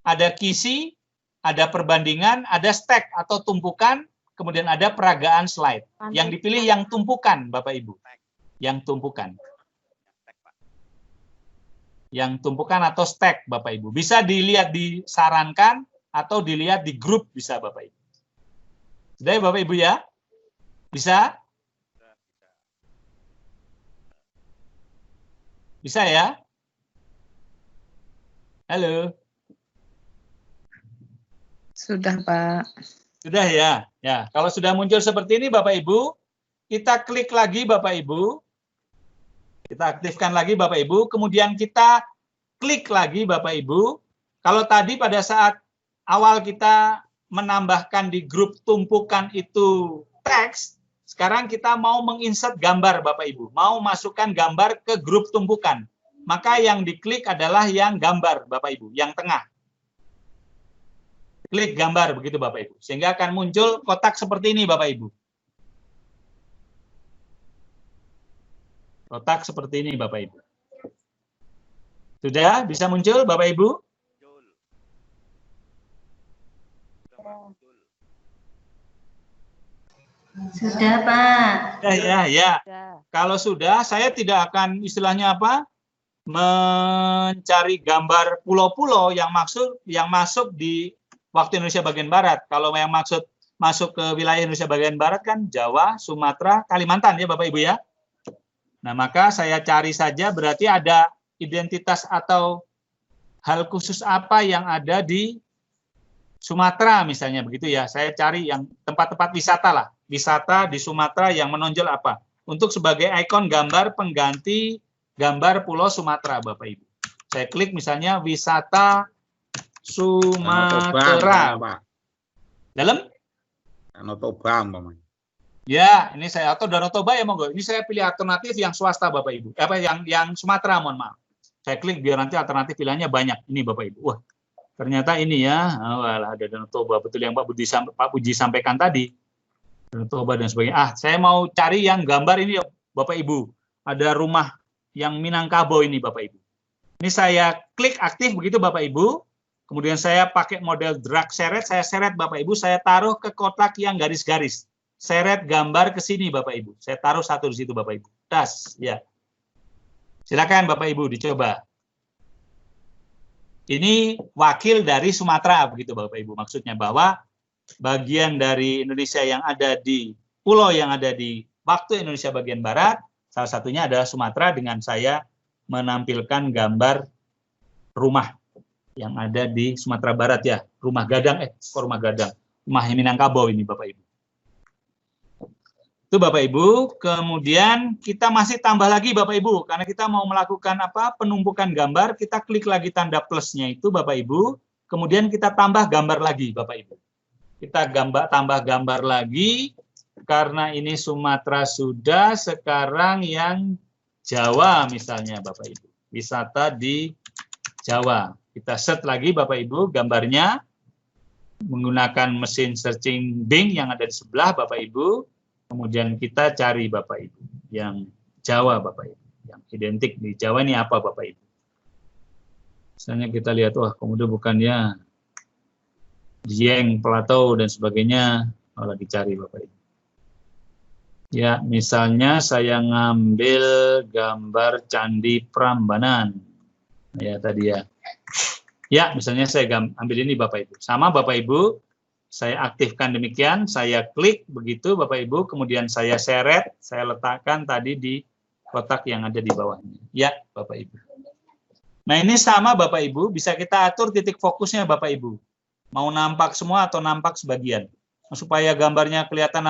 ada kisi, ada perbandingan, ada stack atau tumpukan, kemudian ada peragaan slide. Yang dipilih yang tumpukan Bapak Ibu. Yang tumpukan. Yang tumpukan atau stack Bapak Ibu. Bisa dilihat disarankan atau dilihat di grup bisa Bapak Ibu. Sudah ya Bapak Ibu ya? Bisa? Bisa ya? Halo? Sudah, Pak. Sudah ya? Ya, kalau sudah muncul seperti ini Bapak Ibu, kita klik lagi Bapak Ibu. Kita aktifkan lagi Bapak Ibu, kemudian kita klik lagi Bapak Ibu. Kalau tadi pada saat awal kita menambahkan di grup tumpukan itu teks, sekarang kita mau menginsert gambar Bapak Ibu, mau masukkan gambar ke grup tumpukan. Maka yang diklik adalah yang gambar Bapak Ibu, yang tengah. Klik gambar begitu Bapak Ibu, sehingga akan muncul kotak seperti ini Bapak Ibu. Kotak seperti ini Bapak Ibu. Sudah bisa muncul Bapak Ibu? Sudah, Pak. Ya. Sudah. Kalau sudah, saya tidak akan istilahnya apa? Mencari gambar pulau-pulau yang masuk di waktu Indonesia bagian barat. Kalau yang masuk ke wilayah Indonesia bagian barat kan Jawa, Sumatera, Kalimantan ya Bapak Ibu ya. Nah, maka saya cari saja berarti ada identitas atau hal khusus apa yang ada di Sumatera misalnya begitu ya. Saya cari yang tempat-tempat wisata lah. Wisata di Sumatera yang menonjol apa? Untuk sebagai ikon gambar pengganti gambar Pulau Sumatera, Bapak Ibu. Saya klik misalnya wisata Sumatera. Pak. Dalam? Danau Toba umpamanya. Ya, ini saya atau Danau Toba ya monggo. Ini saya pilih alternatif yang swasta Bapak Ibu. Yang Sumatera, mohon maaf. Saya klik biar nanti alternatif pilihannya banyak. Ini Bapak Ibu. Wah, ternyata ini ya. Walah, ada Danau Toba, betul yang Pak Puji sampaikan tadi. Danau Toba dan sebagainya. Saya mau cari yang gambar ini Bapak Ibu. Ada rumah yang Minangkabau ini Bapak Ibu. Ini saya klik aktif begitu Bapak Ibu. Kemudian saya pakai model drag seret, saya seret Bapak Ibu, saya taruh ke kotak yang garis-garis. Seret gambar ke sini Bapak Ibu. Saya taruh satu di situ Bapak Ibu. Tas, ya. Silakan Bapak Ibu dicoba. Ini wakil dari Sumatera begitu Bapak Ibu. Maksudnya bahwa bagian dari Indonesia yang ada di pulau yang ada di waktu Indonesia bagian barat, salah satunya adalah Sumatera dengan saya menampilkan gambar rumah yang ada di Sumatera Barat ya, rumah gadang, rumah gadang, rumah Minangkabau ini Bapak Ibu. Itu Bapak Ibu, kemudian kita masih tambah lagi Bapak Ibu, karena kita mau melakukan penumpukan gambar, kita klik lagi tanda plusnya itu Bapak Ibu, kemudian kita tambah gambar lagi Bapak Ibu. Kita tambah gambar lagi, karena ini Sumatera sudah, sekarang yang Jawa misalnya Bapak Ibu, wisata di Jawa. Kita set lagi Bapak Ibu gambarnya menggunakan mesin searching Bing yang ada di sebelah Bapak Ibu. Kemudian kita cari Bapak Ibu yang Jawa Bapak Ibu. Yang identik di Jawa ini apa Bapak Ibu? Misalnya kita lihat, wah kemudian bukannya Dieng, Plateau dan sebagainya. Lagi cari Bapak Ibu. Ya misalnya saya ngambil gambar Candi Prambanan. Ya tadi ya. Ya, misalnya saya ambil ini Bapak Ibu. Sama Bapak Ibu, saya aktifkan demikian, saya klik begitu Bapak Ibu, kemudian saya seret, saya letakkan tadi di kotak yang ada di bawahnya. Ya, Bapak Ibu. Nah, ini sama Bapak Ibu, bisa kita atur titik fokusnya Bapak Ibu. Mau nampak semua atau nampak sebagian. Nah, supaya gambarnya kelihatan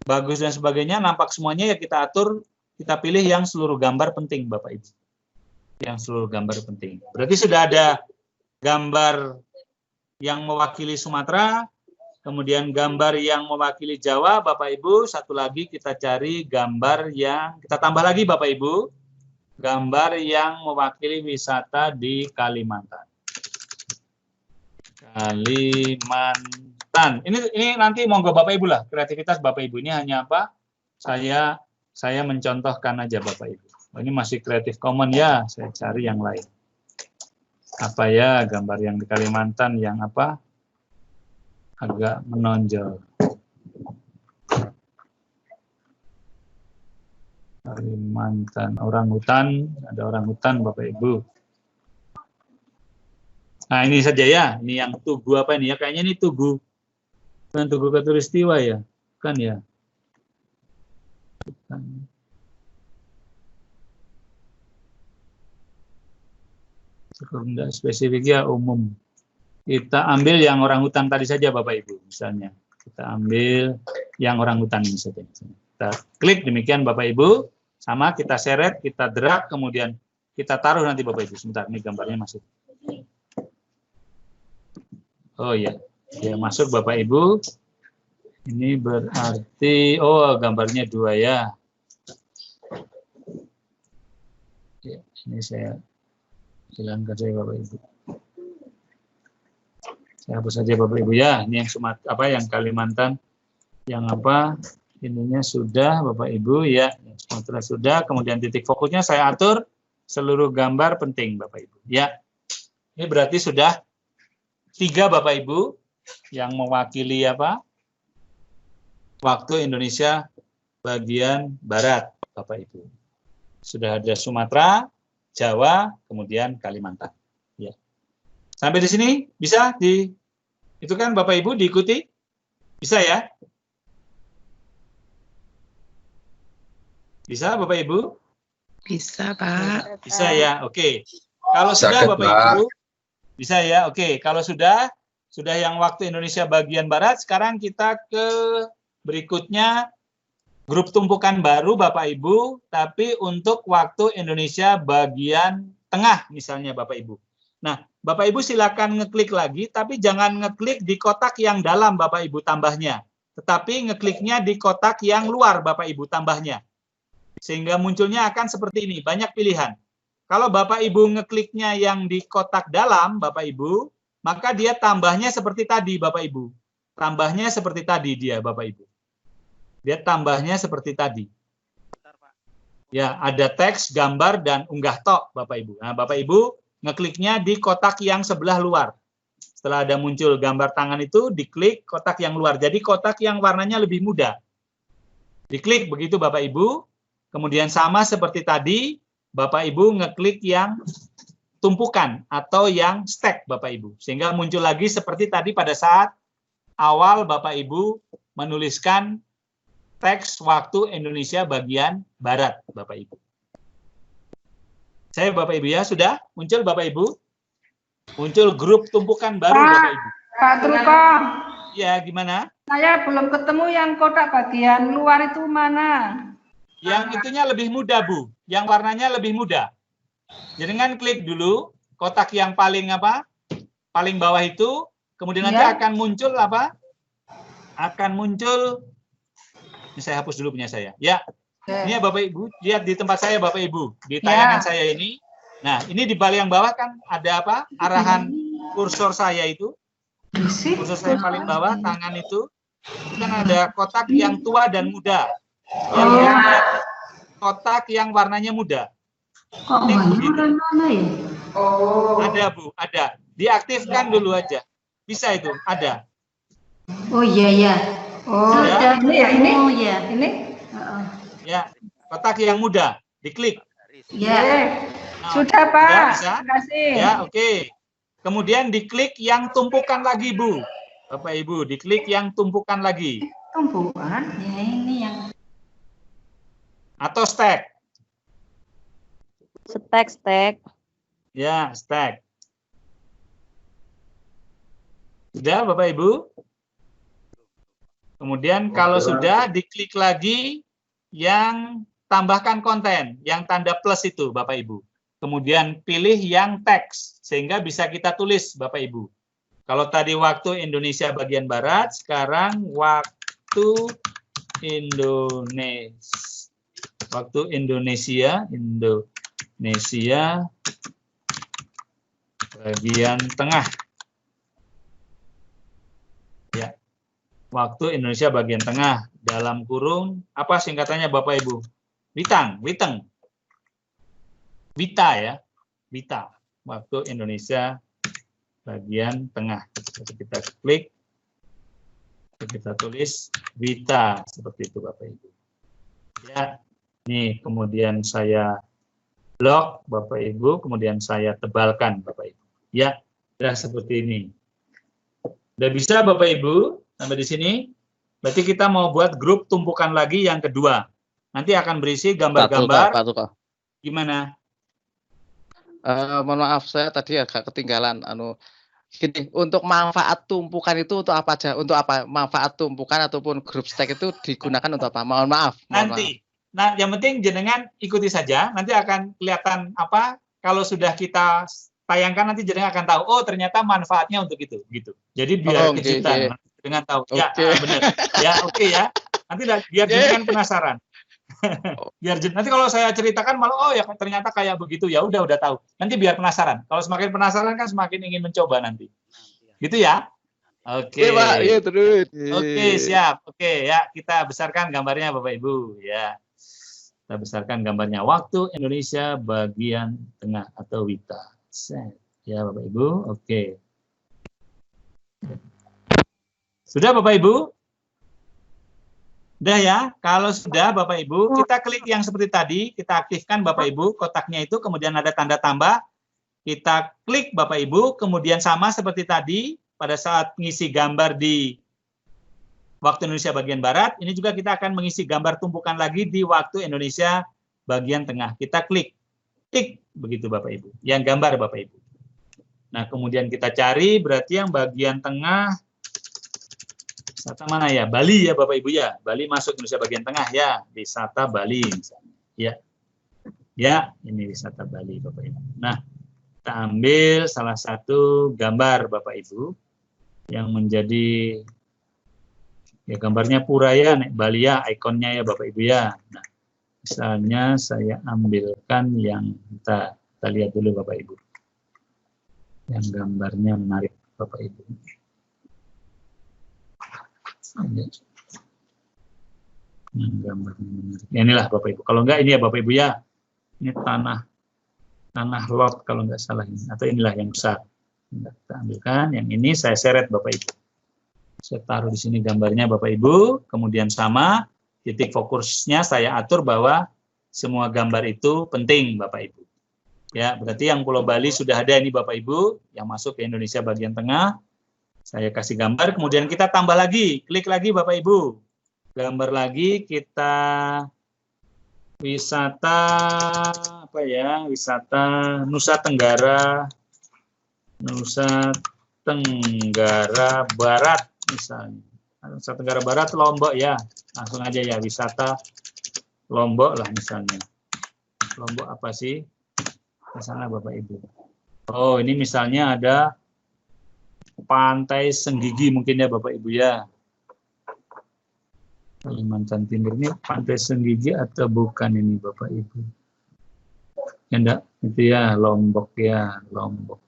bagus dan sebagainya, nampak semuanya ya kita atur, kita pilih yang seluruh gambar penting Bapak Ibu. Yang seluruh gambar penting. Berarti sudah ada gambar yang mewakili Sumatera, kemudian gambar yang mewakili Jawa, Bapak Ibu. Satu lagi kita cari gambar yang, kita tambah lagi Bapak Ibu, gambar yang mewakili wisata di Kalimantan. Kalimantan. Ini nanti monggo Bapak Ibu lah, kreativitas Bapak Ibu. Ini hanya saya mencontohkan aja Bapak Ibu. Ini masih Creative Commons ya, saya cari yang lain. Apa ya gambar yang di Kalimantan yang agak menonjol. Kalimantan, orangutan, ada orangutan Bapak Ibu. Nah ini saja ya, ini yang Tugu apa ini ya, kayaknya ini Tugu, bukan Tugu Katulistiwa ya, bukan ya. Bukan. Enggak spesifiknya umum. Kita ambil yang orangutan tadi saja Bapak Ibu, misalnya. Kita ambil yang orangutan ini saja. Kita klik demikian Bapak Ibu, sama kita seret, kita drag, kemudian kita taruh nanti Bapak Ibu. Sebentar, ini gambarnya masuk. Oh iya, ya masuk Bapak Ibu. Ini berarti, oh gambarnya 2 ya. Ya ini saya hilangkan saja Bapak Ibu. Saya hapus saja Bapak Ibu ya. Ini yang yang Kalimantan, yang ininya sudah Bapak Ibu ya. Yang Sumatera sudah. Kemudian titik fokusnya saya atur seluruh gambar penting Bapak Ibu. Ya. Ini berarti sudah 3 Bapak Ibu yang mewakili waktu Indonesia bagian barat Bapak Ibu. Sudah ada Sumatera, Jawa, kemudian Kalimantan. Ya. Sampai di sini bisa itu kan Bapak Ibu diikuti? Bisa ya? Bisa Bapak Ibu? Bisa, Pak. Bisa ya, oke. Kalau sudah Bapak Ibu, bisa ya, oke. Kalau sudah yang waktu Indonesia bagian barat, sekarang kita ke berikutnya. Grup tumpukan baru Bapak Ibu, tapi untuk waktu Indonesia bagian tengah misalnya Bapak Ibu. Nah, Bapak Ibu silakan ngeklik lagi, tapi jangan ngeklik di kotak yang dalam Bapak Ibu tambahnya. Tetapi ngekliknya di kotak yang luar Bapak Ibu tambahnya. Sehingga munculnya akan seperti ini, banyak pilihan. Kalau Bapak Ibu ngekliknya yang di kotak dalam Bapak Ibu, maka dia tambahnya seperti tadi Bapak Ibu. Tambahnya seperti tadi dia Bapak Ibu. Dia tambahnya seperti tadi. Ya, ada teks, gambar, dan unggah tok Bapak Ibu. Nah, Bapak Ibu ngekliknya di kotak yang sebelah luar. Setelah ada muncul gambar tangan itu, diklik kotak yang luar. Jadi kotak yang warnanya lebih muda. Diklik begitu Bapak Ibu. Kemudian sama seperti tadi, Bapak Ibu ngeklik yang tumpukan atau yang stack Bapak Ibu. Sehingga muncul lagi seperti tadi pada saat awal Bapak Ibu menuliskan teks waktu Indonesia bagian Barat Bapak Ibu. Saya Bapak Ibu ya, sudah muncul Bapak Ibu? Muncul grup tumpukan baru Bapak Ibu. Pak Truko, Ya, gimana? saya belum ketemu yang kotak bagian luar itu mana? Yang itunya lebih mudah, Bu. Yang warnanya lebih mudah. Jangan klik dulu kotak yang paling apa? Paling bawah itu, kemudian nanti akan muncul apa? Akan muncul. Ini saya hapus dulu punya saya. Ya. Ini ya Bapak Ibu, lihat di tempat saya Bapak Ibu, di tayangan saya ini. Nah, ini di bagian bawah kan ada apa? Arahan kursor saya itu. Kursor saya paling bawah, tangan itu. Kan ada kotak yang tua dan muda. Yang kotak yang warnanya muda. Ada Bu, ada. Diaktifkan dulu aja. Bisa itu, ada. Oh iya ya. Oh, Ya. ini ya, ini? Oh iya. Ini? Ya, kotak yang muda, diklik. Ya. Nah, Sudah, Pak. ya, bisa? Terima kasih. Ya, oke. Kemudian diklik yang tumpukan lagi, Bu. Bapak Ibu, diklik yang tumpukan lagi. Tumpukan. Ya ini yang Atau stack. stack. Ya, stack. Sudah, Bapak Ibu? Kemudian kalau sudah, diklik lagi yang tambahkan konten, yang tanda plus itu, Bapak Ibu. Kemudian pilih yang teks, sehingga bisa kita tulis, Bapak Ibu. Kalau tadi waktu Indonesia bagian Barat, sekarang waktu Indonesia bagian tengah. Ya. Waktu Indonesia bagian tengah, dalam kurung, apa singkatannya Bapak Ibu? Witang. Wita ya, Wita. Waktu Indonesia bagian tengah. Kita klik, kita tulis Wita, seperti itu Bapak Ibu. Ya, nih kemudian saya blok Bapak Ibu, kemudian saya tebalkan Bapak Ibu. Ya, sudah seperti ini. Sudah bisa Bapak Ibu? Sampai di sini, berarti kita mau buat grup tumpukan lagi yang kedua. Nanti akan berisi gambar-gambar. Pak Truko. Gimana? Mohon maaf, saya tadi agak ketinggalan. Gini, untuk manfaat tumpukan itu untuk apa aja? Untuk apa? Manfaat tumpukan ataupun grup stack itu digunakan untuk apa? Mohon maaf. Nanti. Nah, yang penting jenengan ikuti saja. Nanti akan kelihatan apa. Kalau sudah kita tayangkan, nanti jenengan akan tahu. Oh, ternyata manfaatnya untuk itu. Gitu. Jadi biar kejutan. Dengan tahu. Ya, benar. Ya, oke ya. Nanti biar jenengan penasaran. Biar nanti kalau saya ceritakan malah oh ya ternyata kayak begitu, ya udah tahu. Nanti biar penasaran. Kalau semakin penasaran kan semakin ingin mencoba nanti. Gitu ya. Oke. Ya, terus. Oke, siap. Oke, ya kita besarkan gambarnya Bapak Ibu ya. Kita besarkan gambarnya waktu Indonesia bagian tengah atau Wita. Ya Bapak Ibu. Oke. Sudah Bapak Ibu? Udah ya, kalau sudah Bapak Ibu, kita klik yang seperti tadi, kita aktifkan Bapak Ibu, kotaknya itu, kemudian ada tanda tambah, kita klik Bapak Ibu, kemudian sama seperti tadi, pada saat mengisi gambar di waktu Indonesia bagian Barat, ini juga kita akan mengisi gambar tumpukan lagi di waktu Indonesia bagian tengah. Kita klik, begitu Bapak Ibu, yang gambar Bapak Ibu. Nah, kemudian kita cari, berarti yang bagian tengah, wisata mana ya? Bali ya Bapak Ibu ya. Bali masuk Indonesia bagian tengah ya. Wisata Bali misalnya. Ya. Ya, ini wisata Bali Bapak Ibu. Nah, Kita ambil salah satu gambar Bapak Ibu yang menjadi ya gambarnya Puraya nek Balia, ikonnya ya Bapak Ibu ya. Nah, misalnya saya ambilkan yang kita lihat dulu Bapak Ibu. Yang gambarnya menarik Bapak Ibu. Yang gambarnya menarik. Ya, inilah Bapak Ibu. Kalau enggak ini ya Bapak Ibu ya. Ini tanah lot kalau nggak salah ini, atau inilah yang besar. Kita ambilkan, yang ini saya seret Bapak Ibu. Saya taruh di sini gambarnya Bapak Ibu, kemudian sama titik fokusnya saya atur bahwa semua gambar itu penting Bapak Ibu. Ya, berarti yang Pulau Bali sudah ada ini Bapak Ibu, yang masuk ke Indonesia bagian tengah. Saya kasih gambar, kemudian kita tambah lagi, klik lagi Bapak Ibu. Gambar lagi, kita wisata apa ya, wisata Nusa Tenggara Barat misalnya. Nusa Tenggara Barat Lombok ya, langsung aja ya, wisata Lombok lah misalnya. Lombok apa sih ke sana Bapak Ibu? Oh, ini misalnya ada Pantai Senggigi mungkin ya Bapak Ibu ya. Kalimantan Timur ini Pantai Senggigi atau bukan ini Bapak Ibu? Ya enggak, itu ya Lombok ya, Lombok.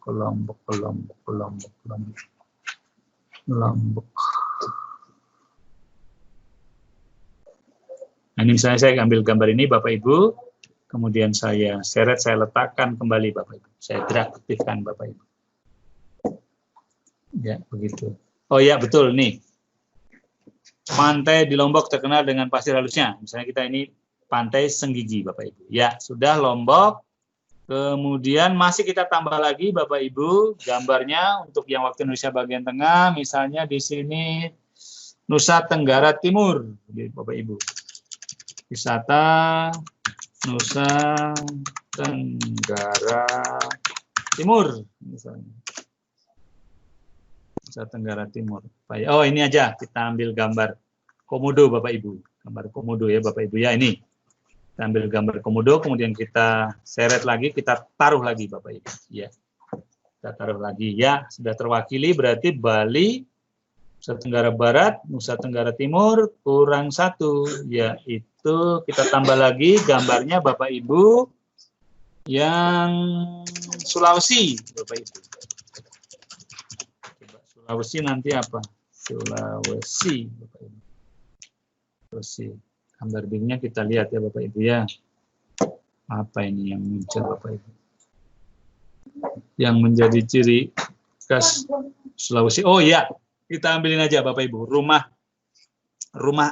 Nah, ini misalnya saya ambil gambar ini Bapak Ibu, kemudian saya seret, saya letakkan kembali Bapak Ibu. Saya aktifkan Bapak Ibu. Ya, begitu. Oh ya, betul nih. Pantai di Lombok terkenal dengan pasir halusnya. Misalnya kita ini Pantai Senggigi, Bapak Ibu. Ya, sudah Lombok. Kemudian masih kita tambah lagi, Bapak Ibu, gambarnya untuk yang waktu Indonesia bagian tengah. Misalnya di sini Nusa Tenggara Timur, Bapak Ibu. Wisata Nusa Tenggara Timur, misalnya. Nusa Tenggara Timur. Oh, ini aja kita ambil gambar komodo Bapak Ibu. Gambar komodo ya Bapak Ibu ya, ini. Kita ambil gambar komodo, kemudian kita seret lagi, kita taruh lagi Bapak Ibu. Ya. Kita taruh lagi ya, sudah terwakili berarti Bali, Nusa Tenggara Barat, Nusa Tenggara Timur kurang 1, yaitu kita tambah lagi gambarnya Bapak Ibu yang Sulawesi Bapak Ibu. Sulawesi nanti apa? Sulawesi, Bapak Ibu. Sulawesi. Gambar bingnya kita lihat ya Bapak Ibu ya. Apa ini yang muncul Bapak Ibu? Yang menjadi ciri khas Sulawesi. Oh iya, kita ambilin aja Bapak Ibu. Rumah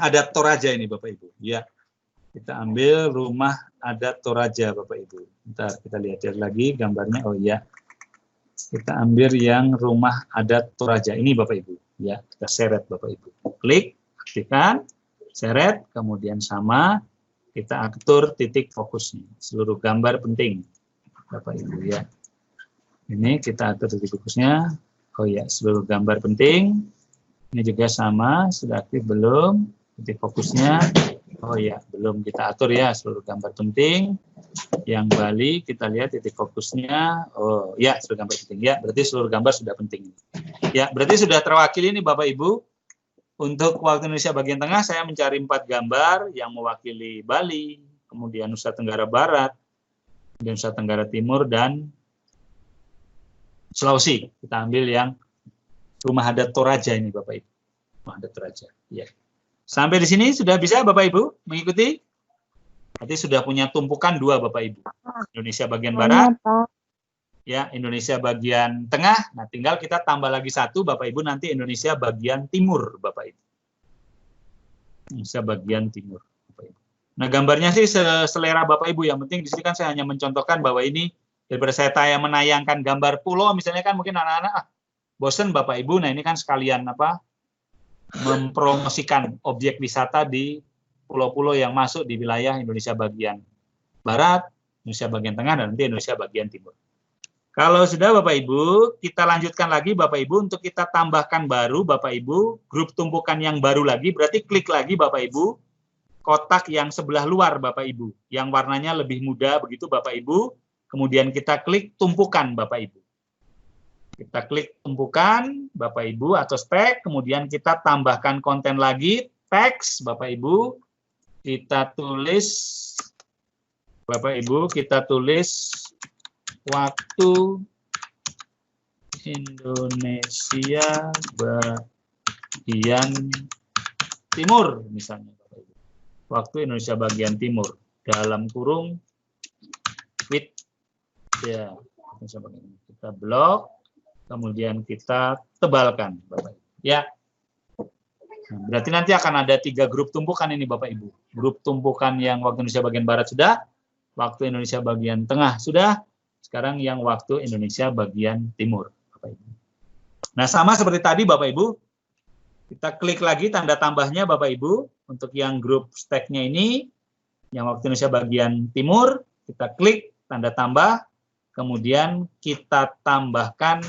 adat Toraja ini Bapak Ibu. Ya, kita ambil rumah adat Toraja Bapak Ibu. Bentar, kita lihat lagi gambarnya. Oh iya. Kita ambil yang rumah adat Toraja ini Bapak Ibu. Ya, kita seret Bapak Ibu. Klik, aktifkan, seret, kemudian sama kita atur titik fokusnya. Seluruh gambar penting Bapak Ibu ya. Ini kita atur titik fokusnya. Oh ya, seluruh gambar penting. Ini juga sama, sudah aktif belum? Titik fokusnya. Oh ya, belum kita atur ya seluruh gambar penting. Yang Bali kita lihat titik fokusnya. Oh ya, seluruh gambar penting ya. Berarti seluruh gambar sudah penting. Ya, berarti sudah terwakili nih Bapak Ibu. Untuk waktu Indonesia bagian tengah saya mencari 4 gambar yang mewakili Bali, kemudian Nusa Tenggara Barat, kemudian Nusa Tenggara Timur dan Sulawesi. Kita ambil yang rumah adat Toraja ini Bapak Ibu. Rumah adat Toraja. Ya. Sampai di sini sudah bisa Bapak Ibu mengikuti? Berarti sudah punya tumpukan 2 Bapak Ibu. Indonesia bagian barat, ya Indonesia bagian tengah. Nah, tinggal kita tambah lagi 1 Bapak Ibu nanti Indonesia bagian timur Bapak Ibu. Indonesia bagian timur Bapak Ibu. Nah, gambarnya sih selera Bapak Ibu. Yang penting di sini kan saya hanya mencontohkan bahwa ini daripada saya menayangkan gambar pulau misalnya kan mungkin anak-anak bosen Bapak Ibu. Nah, ini kan sekalian apa? Mempromosikan objek wisata di pulau-pulau yang masuk di wilayah Indonesia bagian barat, Indonesia bagian tengah, dan nanti Indonesia bagian timur. Kalau sudah Bapak Ibu, kita lanjutkan lagi Bapak Ibu untuk kita tambahkan baru Bapak Ibu, grup tumpukan yang baru lagi, berarti klik lagi Bapak Ibu, kotak yang sebelah luar Bapak Ibu, yang warnanya lebih muda begitu Bapak Ibu, kemudian kita klik tumpukan Bapak Ibu. Kita klik tumpukan Bapak Ibu atau stack, kemudian kita tambahkan konten lagi, teks Bapak Ibu, kita tulis Bapak Ibu, kita tulis waktu Indonesia bagian timur misalnya Bapak Ibu. Waktu Indonesia bagian timur dalam kurung with ya kita blok, kemudian kita tebalkan Bapak Ibu. Ya. Nah, berarti nanti akan ada 3 grup tumpukan ini Bapak Ibu. Grup tumpukan yang waktu Indonesia bagian barat sudah, waktu Indonesia bagian tengah sudah, sekarang yang waktu Indonesia bagian timur Bapak Ibu. Nah, sama seperti tadi Bapak Ibu, kita klik lagi tanda tambahnya Bapak Ibu untuk yang grup stack-nya ini, yang waktu Indonesia bagian timur, kita klik tanda tambah, kemudian kita tambahkan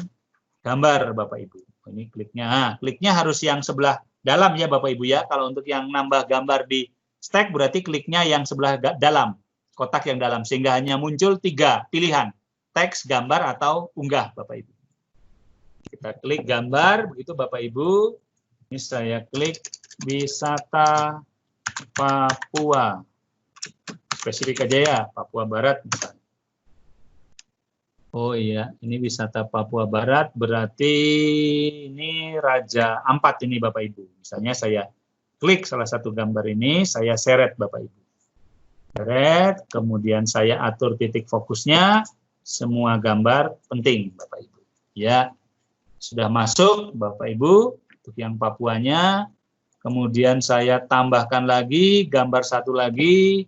gambar Bapak Ibu. Ini kliknya. Nah, kliknya harus yang sebelah dalam ya Bapak Ibu ya. Kalau untuk yang nambah gambar di stack berarti kliknya yang sebelah dalam, kotak yang dalam, sehingga hanya muncul 3 pilihan, teks, gambar, atau unggah Bapak Ibu. Kita klik gambar, begitu Bapak Ibu. Ini saya klik wisata Papua. Spesifik aja ya, Papua Barat misalnya. Oh iya, ini wisata Papua Barat, berarti ini Raja Ampat ini Bapak Ibu. Misalnya saya klik salah satu gambar ini, saya seret Bapak Ibu. Seret, kemudian saya atur titik fokusnya, semua gambar penting Bapak Ibu. Ya, sudah masuk Bapak Ibu, untuk yang Papuanya, kemudian saya tambahkan lagi, gambar satu lagi,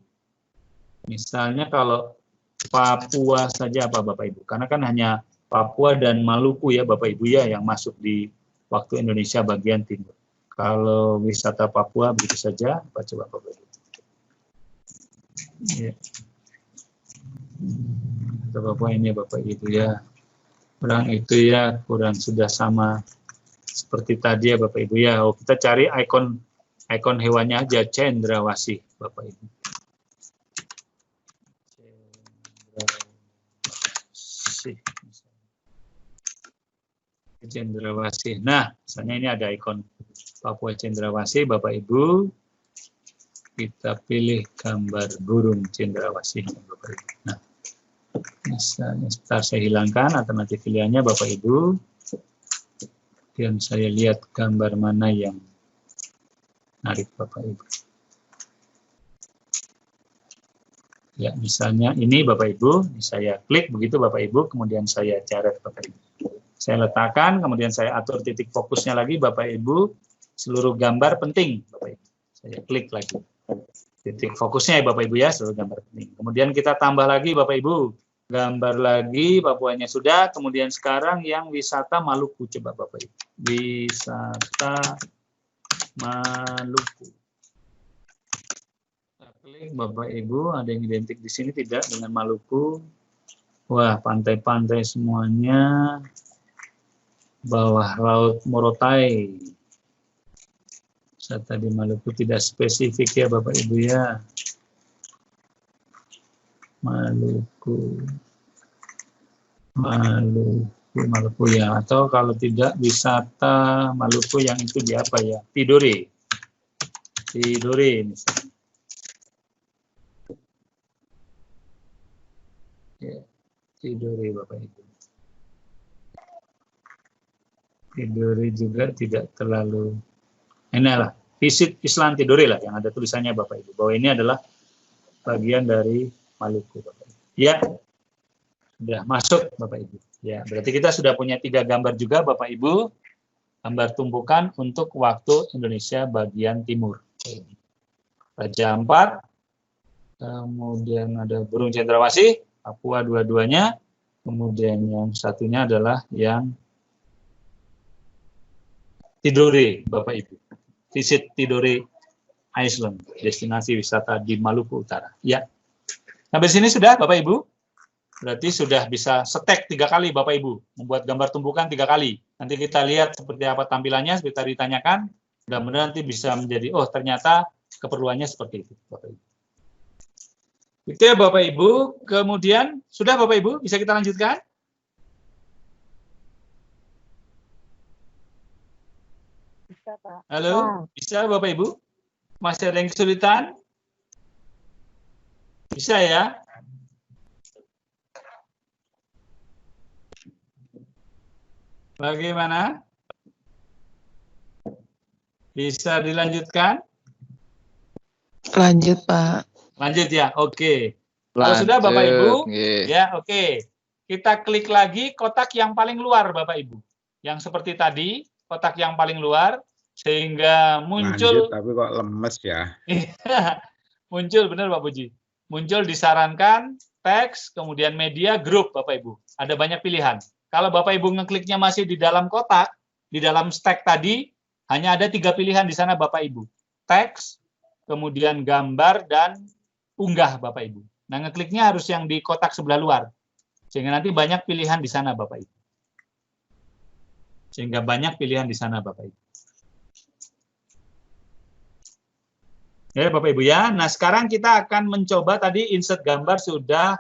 misalnya kalau Papua saja apa Bapak Ibu, karena kan hanya Papua dan Maluku ya Bapak Ibu ya yang masuk di waktu Indonesia bagian timur. Kalau wisata Papua begitu saja, apa coba Bapak Ibu. Ya. Papua ini Bapak Ibu ya, kurang itu ya, kurang sudah sama seperti tadi ya Bapak Ibu ya. Oh, kita cari ikon hewannya aja, cendrawasih Bapak Ibu. Cendrawasih. Nah, misalnya ini ada ikon Papua Cendrawasih, Bapak Ibu. Kita pilih gambar burung cendrawasih, Bapak Ibu. Nah, misalnya sebentar saya hilangkan alternatif pilihannya, Bapak Ibu. Dan saya lihat gambar mana yang menarik, Bapak Ibu. Ya, misalnya ini Bapak Ibu, saya klik begitu Bapak Ibu, kemudian saya coret Bapak Ibu. Saya letakkan, kemudian saya atur titik fokusnya lagi Bapak Ibu, seluruh gambar penting Bapak Ibu. Saya klik lagi. Titik fokusnya ya Bapak Ibu ya, seluruh gambar penting. Kemudian kita tambah lagi Bapak Ibu, gambar lagi, Papuanya sudah, kemudian sekarang yang wisata Maluku, coba Bapak Ibu. Wisata Maluku. Klik Bapak Ibu, ada yang identik di sini tidak dengan Maluku? Wah, pantai-pantai semuanya, bawah laut Morotai. Wisata di Maluku tidak spesifik ya Bapak Ibu ya. Maluku ya, atau kalau tidak wisata Maluku yang itu di apa ya? Tidore misalnya. Ya, Tidore Bapak Ibu. Tidore juga tidak terlalu, ini adalah visit Island Tidore lah yang ada tulisannya Bapak Ibu, bahwa ini adalah bagian dari Maluku Bapak Ibu. Ya, sudah masuk Bapak Ibu. Ya, berarti kita sudah punya 3 gambar juga Bapak Ibu, gambar tumpukan untuk waktu Indonesia bagian timur. Raja Ampat, kemudian ada burung cendrawasih, Papua dua-duanya, kemudian yang satunya adalah yang Tidore Bapak Ibu. Visit Tidore Island, destinasi wisata di Maluku Utara. Ya. Sampai sini sudah Bapak Ibu? Berarti sudah bisa setek 3 kali Bapak Ibu, membuat gambar tumpukan 3 kali. Nanti kita lihat seperti apa tampilannya, seperti tadi ditanyakan. Mudah-mudahan nanti bisa menjadi, oh ternyata keperluannya seperti itu Bapak Ibu. Itu ya Bapak Ibu. Kemudian, sudah Bapak Ibu, bisa kita lanjutkan? Bisa, Pak. Halo, bisa Bapak Ibu? Masih ada yang kesulitan? Bisa ya? Bagaimana? Bisa dilanjutkan? Lanjut, Pak. Lanjut ya, oke. Kalau sudah Bapak Ibu, nggih. ya oke. Kita klik lagi kotak yang paling luar Bapak Ibu. Yang seperti tadi, kotak yang paling luar, sehingga Lanjut, muncul, tapi kok lemes ya. muncul benar Pak Puji. Muncul disarankan, teks, kemudian media, grup Bapak Ibu. Ada banyak pilihan. Kalau Bapak Ibu ngekliknya masih di dalam kotak, di dalam stack tadi, hanya ada 3 pilihan di sana Bapak Ibu. Teks, kemudian gambar, dan unggah Bapak Ibu. Nah, ngekliknya harus yang di kotak sebelah luar. Sehingga nanti banyak pilihan di sana Bapak Ibu. Sehingga banyak pilihan di sana Bapak Ibu. Ya Bapak Ibu ya. Nah, sekarang kita akan mencoba tadi insert gambar sudah,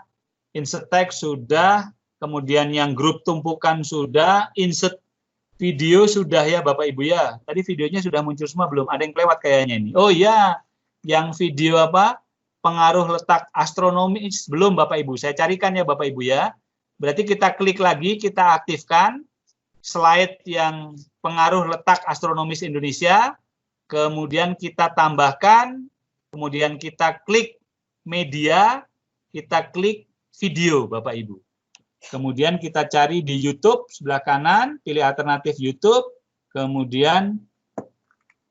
insert text sudah, kemudian yang grup tumpukan sudah, insert video sudah ya Bapak Ibu ya. Tadi videonya sudah muncul semua belum? Ada yang kelewat kayaknya ini. Oh ya, yang video apa? Pengaruh letak astronomis belum Bapak Ibu. Saya carikan ya Bapak Ibu ya. Berarti kita klik lagi, kita aktifkan slide yang pengaruh letak astronomis Indonesia. Kemudian kita tambahkan, kemudian kita klik media, kita klik video Bapak Ibu. Kemudian kita cari di YouTube sebelah kanan, pilih alternatif YouTube, kemudian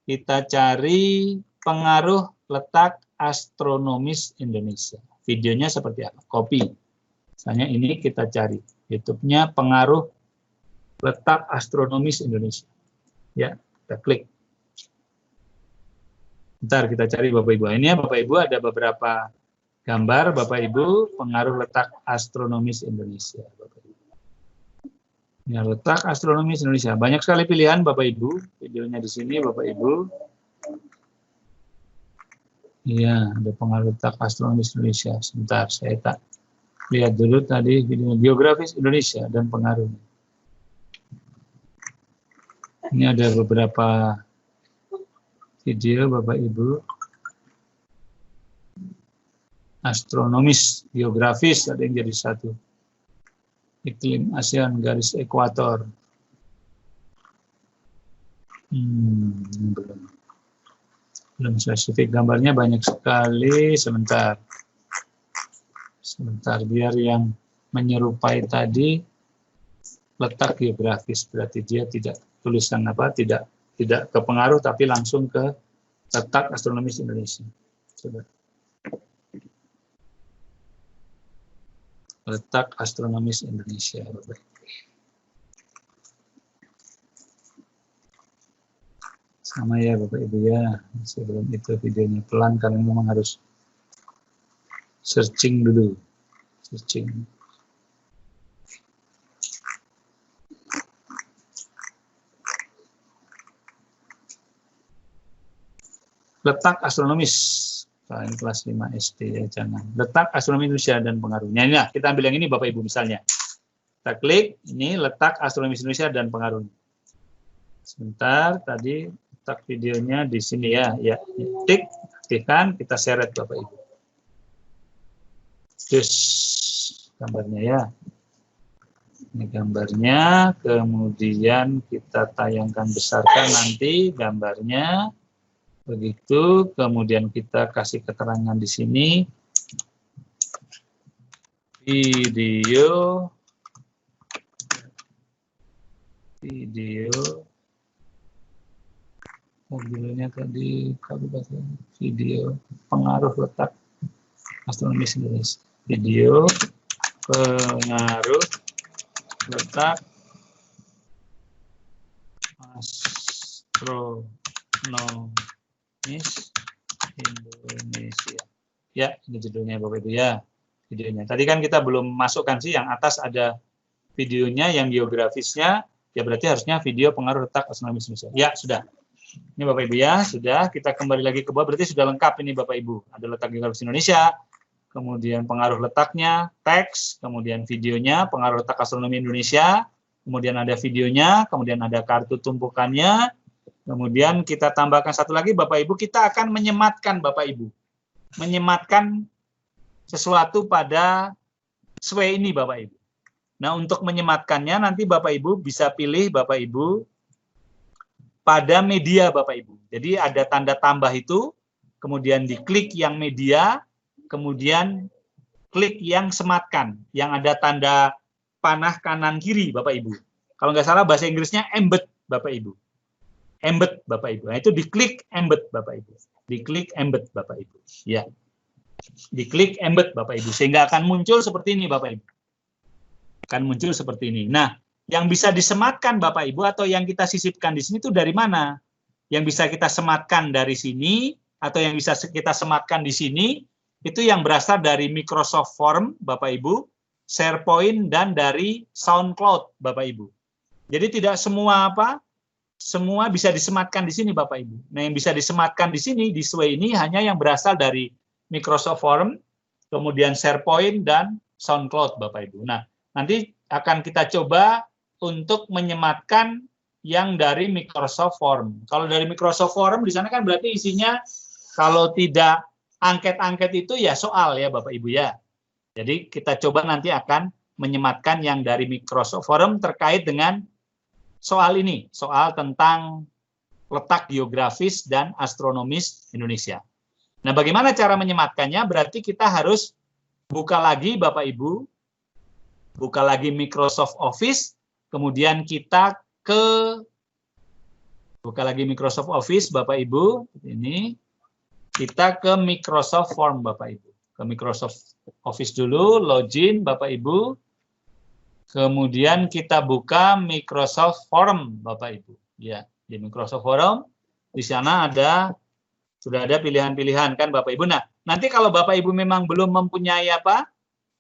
kita cari pengaruh letak astronomis Indonesia. Videonya seperti apa? Copy. Misalnya ini kita cari YouTube-nya pengaruh letak astronomis Indonesia. Ya, kita klik. Bentar kita cari Bapak Ibu. Ini ya Bapak Ibu ada beberapa gambar Bapak Ibu pengaruh letak astronomis Indonesia. Bapak Ibu. Ya, letak astronomis Indonesia. Banyak sekali pilihan Bapak Ibu. Videonya di sini Bapak Ibu. Iya, ada pengaruh letak astronomis Indonesia. Sebentar, saya tak lihat dulu tadi video geografis Indonesia dan pengaruhnya. Ini ada beberapa video Bapak Ibu. Astronomis, geografis ada yang jadi satu. Iklim ASEAN garis ekuator. Belum spesifik gambarnya banyak sekali. Sebentar biar yang menyerupai tadi letak geografis, berarti dia tidak tulisan apa, tidak kepengaruh tapi langsung ke letak astronomis Indonesia. Coba. Letak astronomis Indonesia. Sama ya Bapak Ibu ya, sebelum itu videonya pelan karena memang harus searching dulu. Searching. Letak astronomis. Ini kelas 5 SD ya, jangan. Letak astronomi Indonesia dan pengaruhnya. Nah, kita ambil yang ini Bapak Ibu misalnya. Kita klik, ini letak astronomi Indonesia dan pengaruhnya. Sebentar, tadi letak videonya di sini ya. Ya, klik, aktifkan, kita seret Bapak Ibu. Terus gambarnya ya. Ini gambarnya, kemudian kita tayangkan besarkan nanti gambarnya. Begitu, kemudian kita kasih keterangan di sini. Video mobilnya tadi kabupaten video pengaruh letak astronomis Indonesia. Video pengaruh letak astronomis Indonesia. Ya, ini judulnya Bapak Ibu ya. Videonya. Tadi kan kita belum masukkan sih, yang atas ada videonya, yang geografisnya, ya berarti harusnya video pengaruh letak astronomis Indonesia. Ya, sudah. Ini Bapak Ibu ya, sudah. Kita kembali lagi ke bawah, berarti sudah lengkap ini Bapak Ibu. Ada letak geografis Indonesia, kemudian pengaruh letaknya, teks, kemudian videonya, pengaruh letak astronomi Indonesia, kemudian ada videonya, kemudian ada kartu tumpukannya, kemudian kita tambahkan satu lagi, Bapak Ibu, kita akan menyematkan, Bapak Ibu. Menyematkan sesuatu pada SWE ini, Bapak Ibu. Nah, untuk menyematkannya nanti Bapak Ibu bisa pilih, Bapak Ibu, pada media, Bapak Ibu. Jadi ada tanda tambah itu, kemudian diklik yang media, kemudian klik yang sematkan, yang ada tanda panah kanan kiri, Bapak Ibu. Kalau nggak salah bahasa Inggrisnya embed, Bapak Ibu. Embed, Bapak Ibu. Nah, itu diklik embed, Bapak Ibu. Diklik embed, Bapak Ibu. Ya. Diklik embed, Bapak Ibu. Sehingga akan muncul seperti ini, Bapak Ibu. Akan muncul seperti ini. Nah, yang bisa disematkan, Bapak Ibu, atau yang kita sisipkan di sini itu dari mana? Yang bisa kita sematkan dari sini, atau yang bisa kita sematkan di sini, itu yang berasal dari Microsoft Form, Bapak Ibu, SharePoint, dan dari SoundCloud, Bapak Ibu. Jadi tidak semua semua bisa disematkan di sini, Bapak Ibu. Nah, yang bisa disematkan di sini, di SWE ini, hanya yang berasal dari Microsoft Form, kemudian SharePoint, dan SoundCloud, Bapak Ibu. Nah, nanti akan kita coba untuk menyematkan yang dari Microsoft Form. Kalau dari Microsoft Form, di sana kan berarti isinya, kalau tidak angket-angket itu ya soal ya, Bapak Ibu ya. Jadi kita coba nanti akan menyematkan yang dari Microsoft Form terkait dengan soal ini, soal tentang letak geografis dan astronomis Indonesia. Nah, bagaimana cara menyematkannya? Berarti kita harus buka lagi, Bapak Ibu, buka lagi Microsoft Office, kemudian kita buka lagi Microsoft Office, Bapak Ibu, ini, kita ke Microsoft Form, Bapak Ibu. Ke Microsoft Office dulu, login, Bapak Ibu, kemudian kita buka Microsoft Form, Bapak Ibu. Ya, di Microsoft Form, di sana sudah ada pilihan-pilihan kan, Bapak Ibu. Nah, nanti kalau Bapak Ibu memang belum mempunyai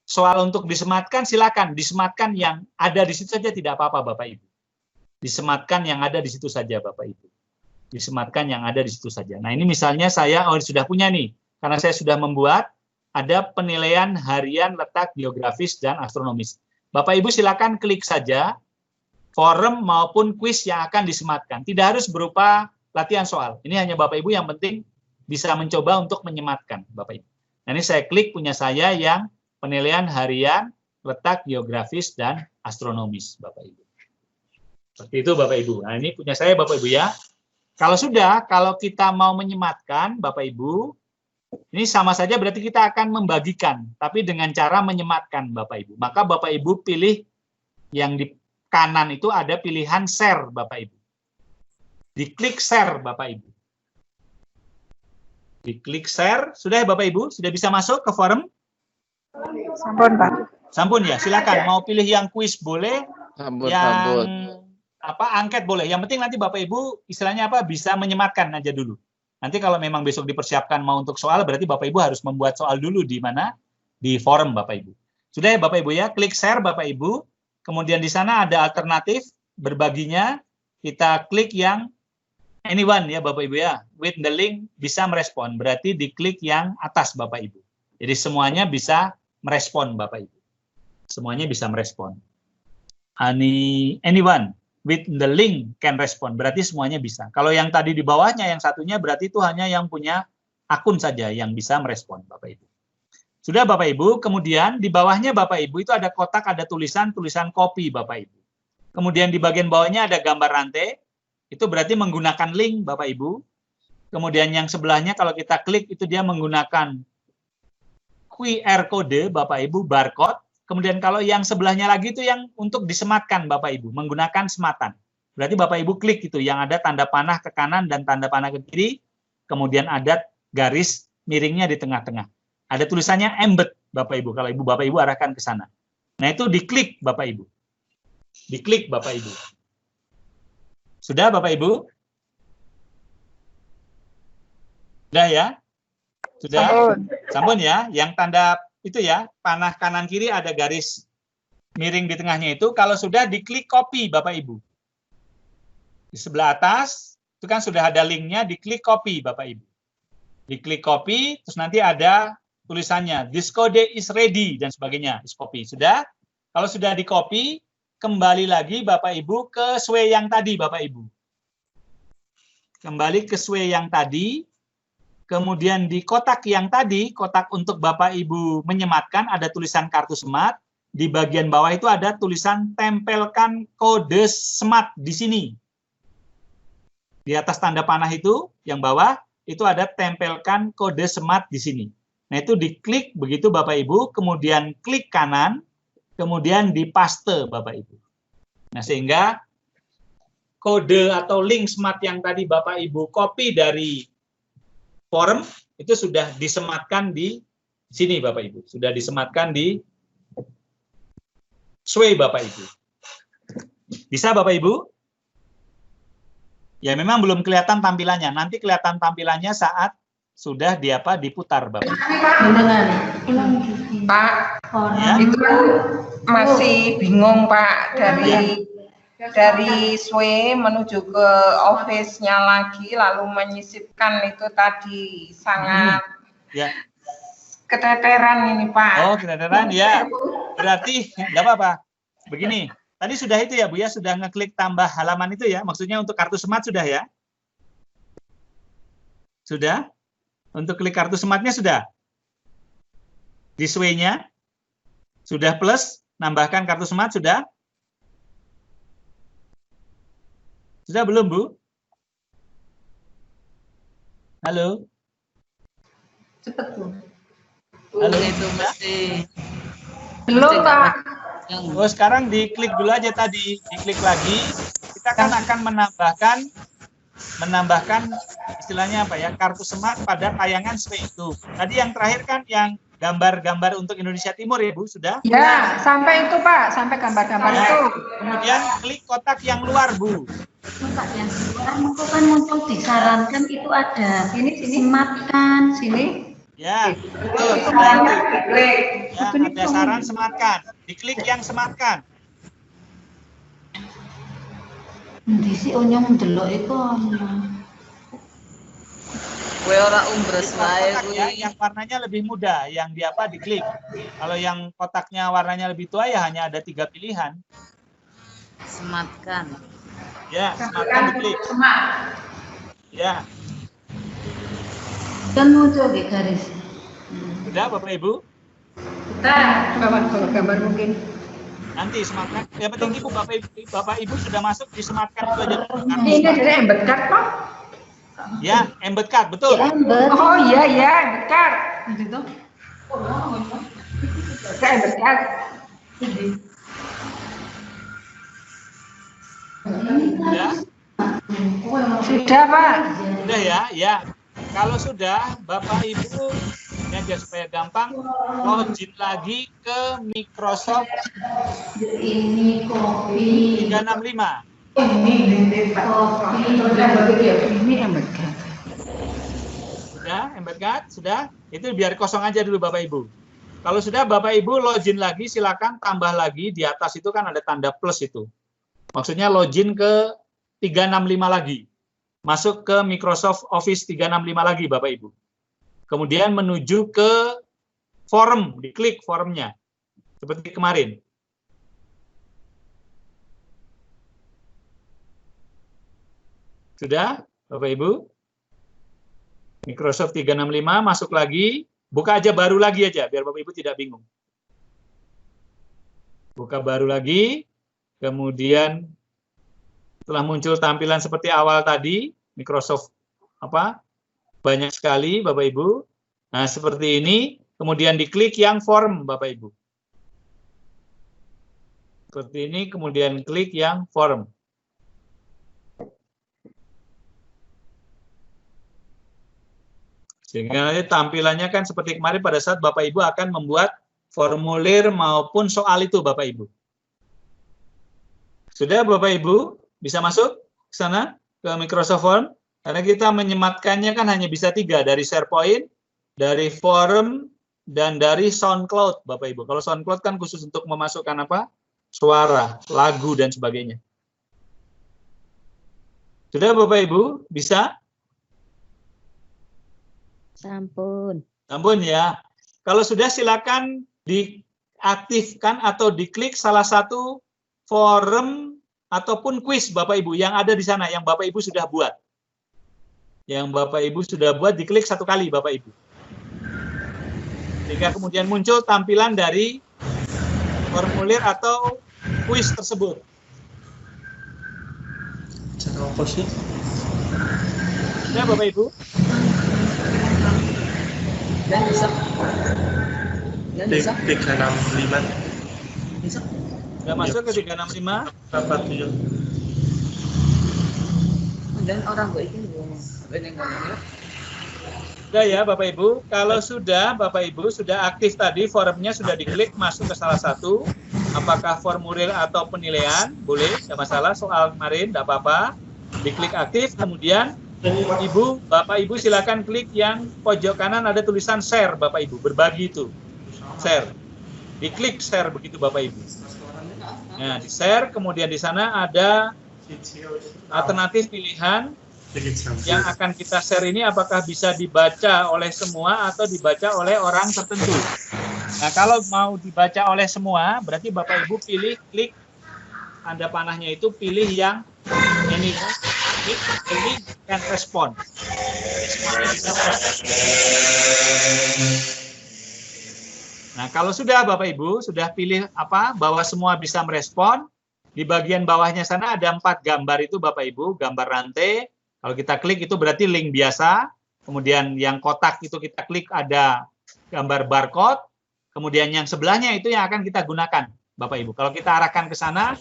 soal untuk disematkan, silakan disematkan yang ada di situ saja, tidak apa-apa, Bapak Ibu. Disematkan yang ada di situ saja, Bapak Ibu. Disematkan yang ada di situ saja. Nah, ini misalnya saya sudah punya nih, karena saya sudah membuat ada penilaian harian letak geografis dan astronomis. Bapak Ibu silakan klik saja forum maupun kuis yang akan disematkan. Tidak harus berupa latihan soal. Ini hanya Bapak Ibu yang penting bisa mencoba untuk menyematkan, Bapak Ibu. Nah, ini saya klik punya saya yang penilaian harian letak geografis dan astronomis, Bapak Ibu. Seperti itu, Bapak Ibu. Nah, ini punya saya, Bapak Ibu ya. Kalau kita mau menyematkan, Bapak Ibu, ini sama saja berarti kita akan membagikan, tapi dengan cara menyematkan, Bapak Ibu. Maka Bapak Ibu pilih yang di kanan itu ada pilihan share, Bapak Ibu. Diklik share, Bapak Ibu. Diklik share, sudah ya Bapak Ibu? Sudah bisa masuk ke forum? Sampun, Pak. Sampun ya, silakan. Mau pilih yang kuis boleh, Sampun. angket boleh. Yang penting nanti Bapak Ibu istilahnya bisa menyematkan aja dulu. Nanti kalau memang besok dipersiapkan mau untuk soal, berarti Bapak Ibu harus membuat soal dulu di mana? Di forum, Bapak Ibu. Sudah ya Bapak Ibu ya, klik share Bapak Ibu. Kemudian di sana ada alternatif berbaginya. Kita klik yang anyone ya Bapak Ibu ya. With the link bisa merespon. Berarti diklik yang atas Bapak Ibu. Jadi semuanya bisa merespon Bapak Ibu. Semuanya bisa merespon. Anyone with the link can respond. Berarti semuanya bisa. Kalau yang tadi di bawahnya, yang satunya berarti itu hanya yang punya akun saja yang bisa merespon, Bapak Ibu. Sudah Bapak Ibu, kemudian di bawahnya Bapak Ibu itu ada kotak, ada tulisan copy Bapak Ibu. Kemudian di bagian bawahnya ada gambar rantai, itu berarti menggunakan link Bapak Ibu. Kemudian yang sebelahnya kalau kita klik itu dia menggunakan QR code Bapak Ibu, barcode. Kemudian kalau yang sebelahnya lagi itu yang untuk disematkan Bapak Ibu, menggunakan sematan. Berarti Bapak Ibu klik itu yang ada tanda panah ke kanan dan tanda panah ke kiri, kemudian ada garis miringnya di tengah-tengah. Ada tulisannya embed Bapak Ibu, kalau Bapak Ibu arahkan ke sana. Nah itu diklik Bapak Ibu. Diklik Bapak Ibu. Sudah Bapak Ibu? Sudah ya? Sudah? Sampun ya? Yang tanda itu ya, panah kanan kiri ada garis miring di tengahnya itu, kalau sudah diklik copy Bapak Ibu. Di sebelah atas, itu kan sudah ada linknya, diklik copy Bapak Ibu. Diklik copy, terus nanti ada tulisannya. This code is ready dan sebagainya. Is copy. Sudah? Kalau sudah di copy, kembali lagi Bapak Ibu ke sway yang tadi Bapak Ibu. Kembali ke sway yang tadi. Kemudian di kotak yang tadi, kotak untuk Bapak Ibu menyematkan ada tulisan kartu semat. Di bagian bawah itu ada tulisan tempelkan kode semat di sini. Di atas tanda panah itu, yang bawah, itu ada tempelkan kode semat di sini. Nah, itu diklik begitu Bapak Ibu, kemudian klik kanan, kemudian dipaste Bapak Ibu. Nah, sehingga kode atau link semat yang tadi Bapak Ibu copy dari forum, itu sudah disematkan di sini Bapak Ibu. Sudah disematkan di sway Bapak Ibu. Bisa Bapak Ibu? Ya memang belum kelihatan tampilannya. Nanti kelihatan tampilannya saat sudah diputar Bapak. Pak, Ya. itu masih bingung Pak dari sway menuju ke office-nya lagi lalu menyisipkan itu tadi sangat Ya. keteteran ini Pak. Oh, kedengaran ya. Berarti enggak apa-apa. Begini, tadi sudah itu ya Bu ya, sudah ngeklik tambah halaman itu ya. Maksudnya untuk kartu semat sudah ya? Sudah? Untuk klik kartu sematnya sudah? Di sway-nya? Sudah plus, nambahkan kartu semat sudah? Sudah belum Bu? Halo? Cepet tuh. Halo? Itu mesti Belum Pak. Oh, sekarang diklik dulu aja tadi, diklik lagi. Kita kan akan menambahkan istilahnya apa ya, kartu semat pada tayangan sway itu. Tadi yang terakhir kan yang gambar-gambar untuk Indonesia Timur ya Bu, sudah? Ya, sampai itu Pak, sampai gambar-gambar Ya. itu. Kemudian klik kotak yang luar Bu. Kotak yang keluar itu kan muncul disarankan itu ada. Sini sematkan. Sini. Ya, betul. Sudah itu. Ya, ada saran sematkan. Diklik yang sematkan. Di si onyong delok iku ono. kowe ora umbres wae Kotak ya, kuwi. yang warnanya lebih muda, yang di apa diklik. Kalau yang kotaknya warnanya lebih tua ya hanya ada 3 pilihan. Sematkan. Ya, sematkan diklik. Ya, Kan muncul di garis. sudah Bapak Ibu. Kalau gambar mungkin. Nanti sematkan. Yang penting Ibu Bapak Ibu sudah masuk di sematkan itu aja. Ini dari embed card Pak. Ya, embed card betul. Embed. Oh iya ya, embed card. Gitu. Saya embed card. Sudah? Sudah Pak. Sudah ya, ya. Kalau sudah, Bapak Ibu, ini aja supaya gampang, login lagi ke Microsoft Ini kopi. 365. Ini embed card. Sudah, embed card? Sudah? Itu biar kosong aja dulu Bapak Ibu. Kalau sudah Bapak Ibu login lagi, silakan tambah lagi. Di atas itu kan ada tanda plus itu. Maksudnya login ke 365 lagi. Masuk ke Microsoft Office 365 lagi Bapak Ibu. Kemudian menuju ke forum, diklik forumnya. Seperti kemarin. Sudah Bapak Ibu? Microsoft 365, masuk lagi. Buka aja baru lagi aja, biar Bapak Ibu tidak bingung. Buka baru lagi. Kemudian setelah muncul tampilan seperti awal tadi, Microsoft banyak sekali Bapak Ibu. Nah, seperti ini, kemudian diklik yang form Bapak Ibu. Seperti ini, kemudian klik yang form. Sehingga nanti tampilannya kan seperti kemarin pada saat Bapak Ibu akan membuat formulir maupun soal itu Bapak Ibu. Sudah Bapak Ibu bisa masuk ke sana ke Microsoft Form? Karena kita menyematkannya kan hanya bisa 3, dari SharePoint, dari forum, dan dari SoundCloud Bapak Ibu. Kalau SoundCloud kan khusus untuk memasukkan suara, lagu, dan sebagainya. Sudah Bapak Ibu bisa? Sampun. Sampun ya. Kalau sudah silakan diaktifkan atau diklik salah satu forum ataupun kuis Bapak Ibu yang ada di sana, yang Bapak Ibu sudah buat. Yang Bapak Ibu sudah buat, diklik satu kali Bapak Ibu. Sehingga kemudian muncul tampilan dari formulir atau kuis tersebut. Sudah Bapak Ibu? Dan bisa. Dan bisa. 365. Bisa. Sudah masuk ke 365? Dapat 7. Dan orang gue ini Sudah ya Bapak Ibu, kalau sudah Bapak Ibu sudah aktif tadi, forumnya sudah diklik masuk ke salah satu, apakah formulir atau penilaian, boleh, tidak masalah, soal kemarin, tidak apa-apa, diklik aktif, kemudian Bapak Ibu silakan klik yang pojok kanan ada tulisan share Bapak Ibu, berbagi itu, share, diklik share begitu Bapak Ibu. Nah, di share, kemudian di sana ada alternatif pilihan, yang akan kita share ini apakah bisa dibaca oleh semua atau dibaca oleh orang tertentu. Nah, kalau mau dibaca oleh semua, berarti Bapak Ibu pilih, klik tanda panahnya itu, pilih yang ini, pilih yang respon. Nah, kalau sudah Bapak Ibu, sudah pilih apa, bahwa semua bisa merespon, di bagian bawahnya sana ada 4 gambar itu Bapak Ibu, gambar rantai. Kalau kita klik itu berarti link biasa, kemudian yang kotak itu kita klik ada gambar barcode, kemudian yang sebelahnya itu yang akan kita gunakan, Bapak Ibu. Kalau kita arahkan ke sana,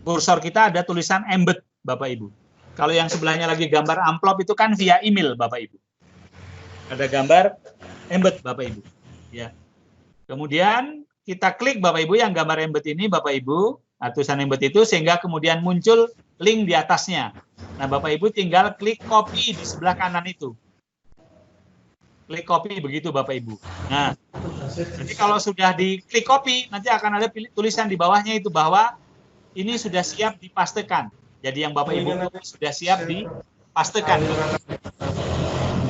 kursor kita ada tulisan embed, Bapak Ibu. Kalau yang sebelahnya lagi gambar amplop itu kan via email, Bapak Ibu. Ada gambar embed, Bapak Ibu. Ya. Kemudian kita klik, Bapak Ibu, yang gambar embed ini, Bapak Ibu, tulisan embed itu, sehingga kemudian muncul link di atasnya. Nah, Bapak Ibu tinggal klik copy di sebelah kanan itu. Klik copy begitu Bapak Ibu. Nah, jadi kalau sudah diklik copy, nanti akan ada tulisan di bawahnya itu bahwa ini sudah siap dipastekan. Jadi yang Bapak Ibu sudah siap dipastekan.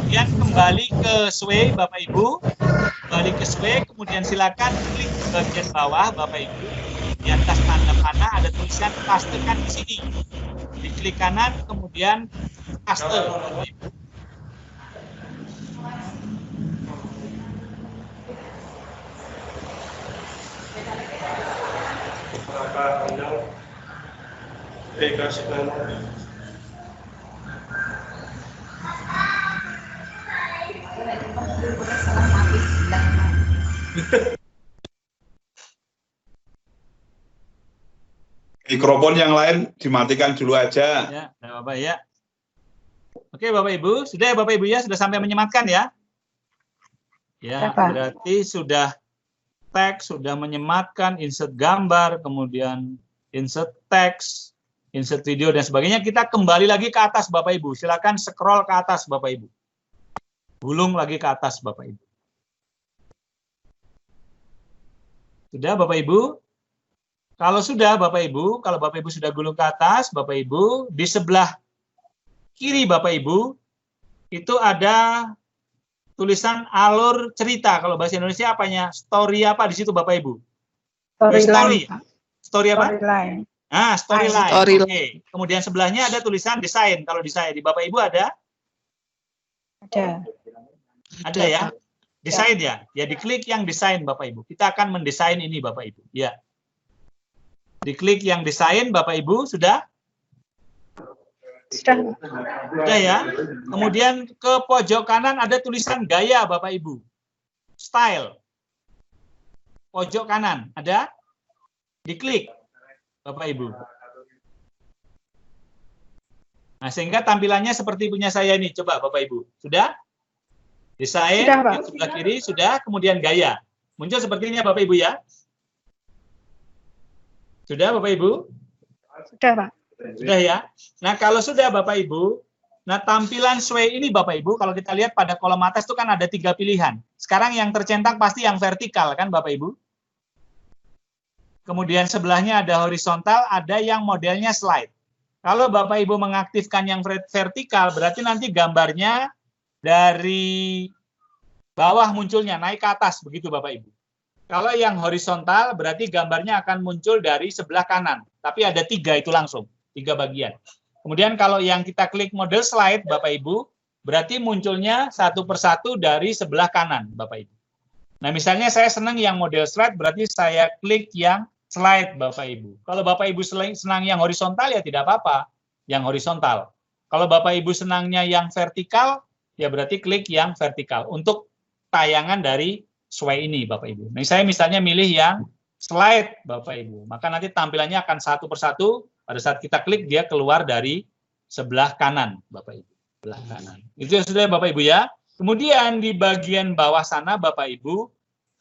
Kemudian kembali ke Sway Bapak Ibu. Kembali ke Sway, kemudian silakan klik bagian bawah Bapak Ibu. Di atas tanda panah ada tulisan pastekan di sini. Diklik kanan, kemudian paste. Mikrofon yang lain dimatikan dulu aja. Ya, Bapak ya. Oke, Bapak Ibu, sudah ya Bapak Ibu ya, sudah sampai menyematkan ya? Ya, berarti sudah teks, sudah menyematkan, insert gambar, kemudian insert teks, insert video dan sebagainya. Kita kembali lagi ke atas Bapak Ibu. Silakan scroll ke atas Bapak Ibu. Gulung lagi ke atas Bapak Ibu. Sudah Bapak Ibu? Kalau sudah Bapak Ibu, kalau Bapak Ibu sudah gulung ke atas, Bapak Ibu, di sebelah kiri Bapak Ibu, itu ada tulisan alur cerita. Kalau bahasa Indonesia apanya? Story apa di situ Bapak Ibu? Story. Story apa? Storyline. Ah, storyline. Storyline. Oke. Kemudian sebelahnya ada tulisan desain. Kalau di saya, di Bapak Ibu ada? Ada. Ada ya? Desain ya? Ya diklik yang desain Bapak Ibu. Kita akan mendesain ini Bapak Ibu. Ya. Diklik yang desain Bapak Ibu, sudah? Sudah. Sudah ya. Kemudian ke pojok kanan ada tulisan gaya Bapak Ibu. Style. Pojok kanan ada? Diklik Bapak Ibu. Nah, sehingga tampilannya seperti punya saya ini. Coba Bapak Ibu. Sudah? Desain, Sudah, Pak. yang sebelah kiri, sudah. Kemudian gaya. Muncul sepertinya Bapak Ibu ya? Sudah Bapak Ibu? Sudah, Pak. Sudah ya. Nah, kalau sudah Bapak Ibu, nah tampilan Sway ini Bapak Ibu, kalau kita lihat pada kolom atas itu kan ada 3 pilihan. Sekarang yang tercentang pasti yang vertikal kan Bapak Ibu? Kemudian sebelahnya ada horizontal, ada yang modelnya slide. Kalau Bapak Ibu mengaktifkan yang vertikal, berarti nanti gambarnya dari bawah munculnya, naik ke atas, begitu Bapak Ibu. Kalau yang horizontal berarti gambarnya akan muncul dari sebelah kanan, tapi ada 3 itu langsung, 3 bagian. Kemudian kalau yang kita klik model slide Bapak Ibu, berarti munculnya satu persatu dari sebelah kanan Bapak Ibu. Nah misalnya saya senang yang model slide, berarti saya klik yang slide Bapak Ibu. Kalau Bapak Ibu senang yang horizontal ya tidak apa-apa, yang horizontal. Kalau Bapak Ibu senangnya yang vertikal, ya berarti klik yang vertikal untuk tayangan dari Sway ini Bapak Ibu. Nah saya misalnya milih yang slide Bapak Ibu, maka nanti tampilannya akan satu persatu, pada saat kita klik dia keluar dari sebelah kanan Bapak Ibu. Sebelah kanan. Itu sudah Bapak Ibu ya. Kemudian di bagian bawah sana Bapak Ibu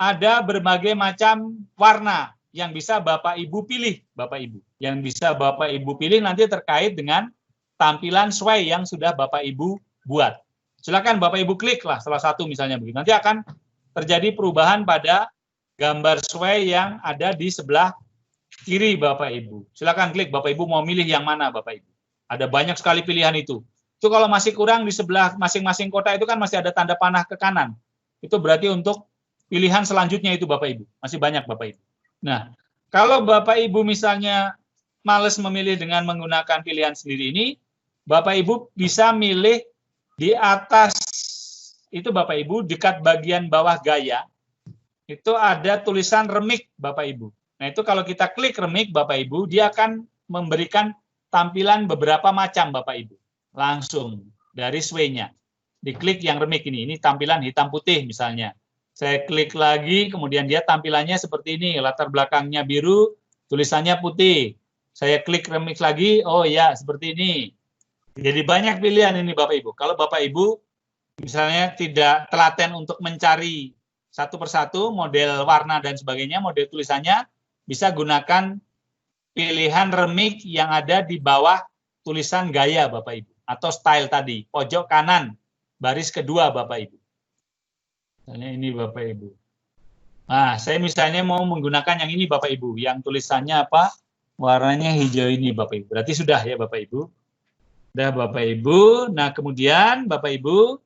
ada berbagai macam warna yang bisa Bapak Ibu pilih Bapak Ibu. Yang bisa Bapak Ibu pilih nanti terkait dengan tampilan Sway yang sudah Bapak Ibu buat. Silakan Bapak Ibu klik lah salah satu misalnya begitu. Nanti akan terjadi perubahan pada gambar Sway yang ada di sebelah kiri Bapak Ibu. Silakan klik Bapak Ibu mau milih yang mana Bapak Ibu. Ada banyak sekali pilihan itu. Itu kalau masih kurang di sebelah masing-masing kota itu kan masih ada tanda panah ke kanan. Itu berarti untuk pilihan selanjutnya itu Bapak Ibu. Masih banyak Bapak Ibu. Nah, kalau Bapak Ibu misalnya males memilih dengan menggunakan pilihan sendiri ini, Bapak Ibu bisa milih di atas itu Bapak Ibu, dekat bagian bawah gaya, itu ada tulisan remik Bapak Ibu. Nah itu kalau kita klik remik Bapak Ibu, dia akan memberikan tampilan beberapa macam Bapak Ibu. Langsung dari Sway-nya. Diklik yang remik ini tampilan hitam putih misalnya. Saya klik lagi, kemudian dia tampilannya seperti ini, latar belakangnya biru, tulisannya putih. Saya klik remix lagi, oh ya seperti ini. Jadi banyak pilihan ini Bapak Ibu. Kalau Bapak Ibu misalnya tidak telaten untuk mencari satu persatu model warna dan sebagainya, model tulisannya, bisa gunakan pilihan remix yang ada di bawah tulisan gaya Bapak Ibu. Atau style tadi, pojok kanan, baris kedua Bapak Ibu. Misalnya ini Bapak Ibu. Nah, saya misalnya mau menggunakan yang ini Bapak Ibu, yang tulisannya apa? Warnanya hijau ini Bapak Ibu. Berarti sudah ya Bapak Ibu. Sudah Bapak Ibu. Nah, kemudian Bapak Ibu,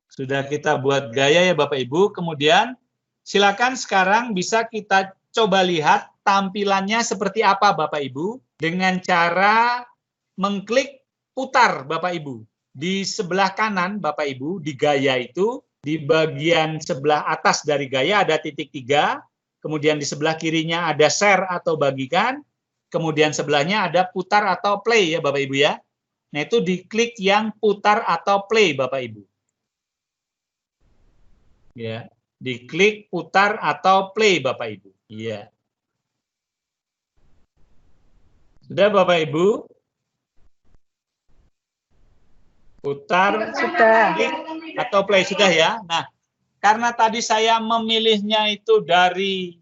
sudah kita buat gaya ya Bapak Ibu. Kemudian silakan sekarang bisa kita coba lihat tampilannya seperti apa Bapak Ibu. Dengan cara mengklik putar Bapak Ibu. Di sebelah kanan Bapak Ibu, di gaya itu, di bagian sebelah atas dari gaya ada titik 3, kemudian di sebelah kirinya ada share atau bagikan, kemudian sebelahnya ada putar atau play ya Bapak Ibu ya. Nah itu diklik yang putar atau play Bapak Ibu. Ya, diklik putar atau play Bapak Ibu. Iya. Sudah Bapak Ibu? Putar, Sudah. klik, atau play sudah ya. Nah, karena tadi saya memilihnya itu dari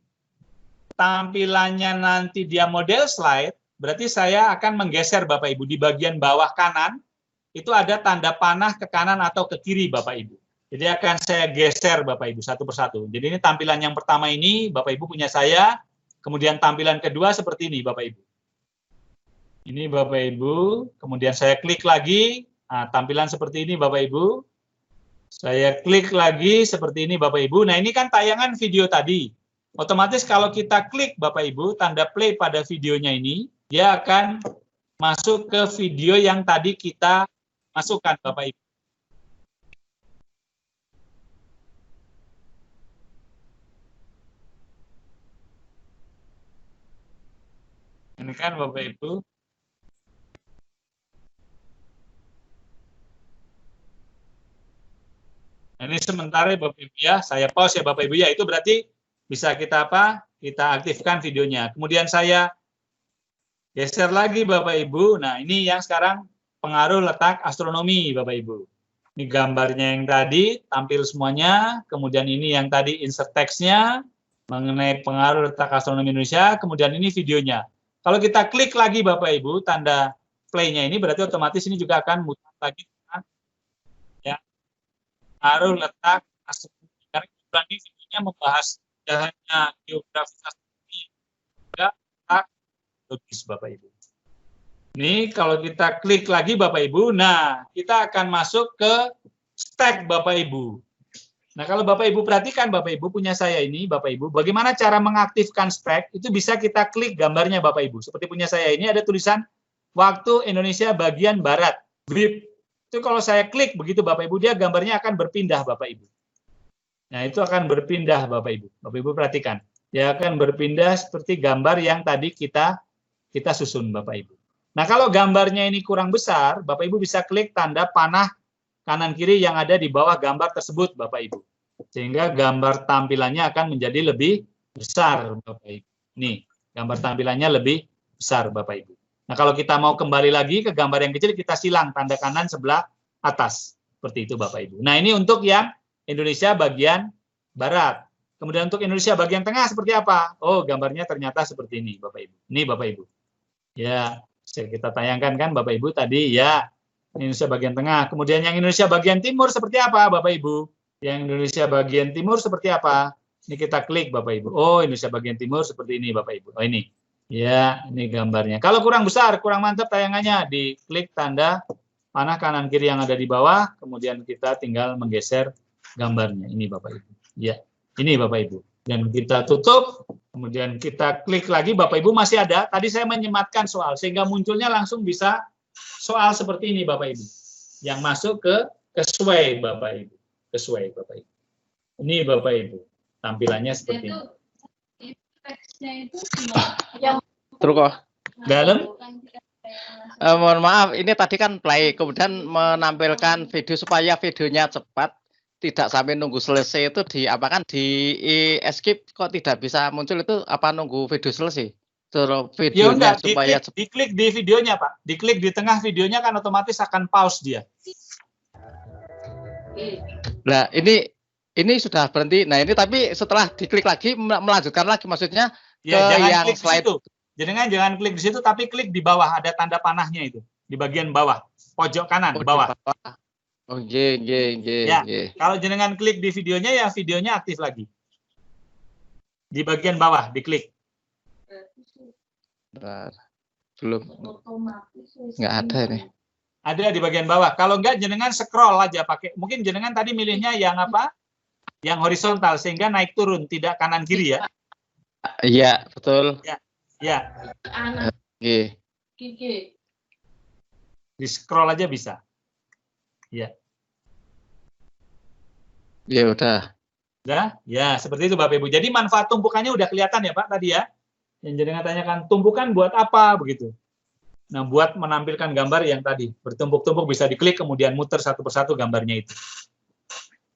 tampilannya nanti dia model slide, berarti saya akan menggeser Bapak Ibu di bagian bawah kanan, itu ada tanda panah ke kanan atau ke kiri Bapak Ibu. Jadi akan saya geser Bapak Ibu satu persatu. Jadi ini tampilan yang pertama ini Bapak Ibu punya saya, kemudian tampilan kedua seperti ini Bapak Ibu. Ini Bapak Ibu, kemudian saya klik lagi. Nah, tampilan seperti ini Bapak Ibu. Saya klik lagi seperti ini Bapak Ibu. Nah ini kan tayangan video tadi. Otomatis kalau kita klik Bapak Ibu, tanda play pada videonya ini, dia akan masuk ke video yang tadi kita masukkan Bapak Ibu. Ini kan Bapak Ibu. Ini sementara Bapak Ibu ya, saya pause ya Bapak Ibu ya, itu berarti bisa kita apa? Kita aktifkan videonya. Kemudian saya geser lagi Bapak Ibu. Nah, ini yang sekarang pengaruh letak astronomi Bapak Ibu. Ini gambarnya yang tadi tampil semuanya, kemudian ini yang tadi insert text-nya mengenai pengaruh letak astronomi Indonesia, kemudian ini videonya. Kalau kita klik lagi Bapak Ibu tanda play-nya ini berarti otomatis ini juga akan mutar lagi ya. Pengaruh letak astronomi. Karena ini videonya membahas hanya geografi astronomi, juga letak logis Bapak Ibu. Ini kalau kita klik lagi Bapak Ibu, nah kita akan masuk ke stack Bapak Ibu. Nah, kalau Bapak Ibu perhatikan, Bapak Ibu punya saya ini, Bapak Ibu, bagaimana cara mengaktifkan spek, itu bisa kita klik gambarnya Bapak Ibu. Seperti punya saya ini ada tulisan waktu Indonesia bagian Barat, WIB. Itu kalau saya klik begitu Bapak Ibu, dia gambarnya akan berpindah Bapak Ibu. Nah, itu akan berpindah Bapak Ibu. Bapak Ibu perhatikan. Dia akan berpindah seperti gambar yang tadi kita susun Bapak Ibu. Nah, kalau gambarnya ini kurang besar, Bapak Ibu bisa klik tanda panah kanan kiri yang ada di bawah gambar tersebut Bapak Ibu. Sehingga gambar tampilannya akan menjadi lebih besar Bapak Ibu. Nih, gambar tampilannya lebih besar Bapak Ibu. Nah, kalau kita mau kembali lagi ke gambar yang kecil, kita silang tanda kanan sebelah atas. Seperti itu Bapak Ibu. Nah, ini untuk yang Indonesia bagian Barat. Kemudian untuk Indonesia bagian tengah seperti apa? Oh, gambarnya ternyata seperti ini Bapak Ibu. Ini Bapak Ibu. Ya, kita tayangkan kan Bapak Ibu tadi ya. Indonesia bagian tengah. Kemudian yang Indonesia bagian timur seperti apa Bapak Ibu? Yang Indonesia bagian timur seperti apa? Ini kita klik Bapak Ibu. Oh, Indonesia bagian timur seperti ini Bapak Ibu. Oh, ini. Ya, ini gambarnya. Kalau kurang besar, kurang mantap tayangannya, diklik tanda panah kanan kiri yang ada di bawah, kemudian kita tinggal menggeser gambarnya. Ini Bapak Ibu. Ya, ini Bapak Ibu. Dan kita tutup, kemudian kita klik lagi Bapak Ibu masih ada. Tadi saya menyematkan soal sehingga munculnya langsung bisa soal seperti ini Bapak Ibu. Yang masuk ke sway Bapak Ibu. Ke sway Bapak Ibu. Ini Bapak Ibu. Tampilannya seperti ini. Terus kok. Dalam? Mohon maaf, ini tadi kan play, kemudian menampilkan video supaya videonya cepat, tidak sampai nunggu selesai itu diapakan di skip kok tidak bisa muncul itu apa nunggu video selesai? Terus Ya videonya enggak, supaya diklik di videonya Pak. Diklik di tengah videonya kan otomatis akan pause dia. Nah, ini sudah berhenti. Nah, ini tapi setelah diklik lagi melanjutkan lagi maksudnya Ya, ke jangan yang klik di slide. situ. Jangan klik di situ, tapi klik di bawah ada tanda panahnya itu di bagian bawah, pojok kanan Oh, di bawah. Oh, nggih. Ya, kalau jenengan klik di videonya ya videonya aktif lagi. Di bagian bawah diklik. Bentar. Belum. Nggak ada ini. Ada di bagian bawah. Kalau enggak jenengan scroll aja pakai. Mungkin jenengan tadi milihnya yang apa? Yang horizontal sehingga naik turun, tidak kanan kiri ya. Iya, betul. Ya, Nggih. di scroll aja bisa. Ya. Ya udah. Udah? Ya, seperti itu Bapak Ibu. Jadi manfaat tumpukannya udah kelihatan ya Pak tadi ya. Yang jenengan tanyakan tumpukan buat apa begitu. Nah, buat menampilkan gambar yang tadi bertumpuk-tumpuk bisa diklik kemudian muter satu persatu gambarnya itu.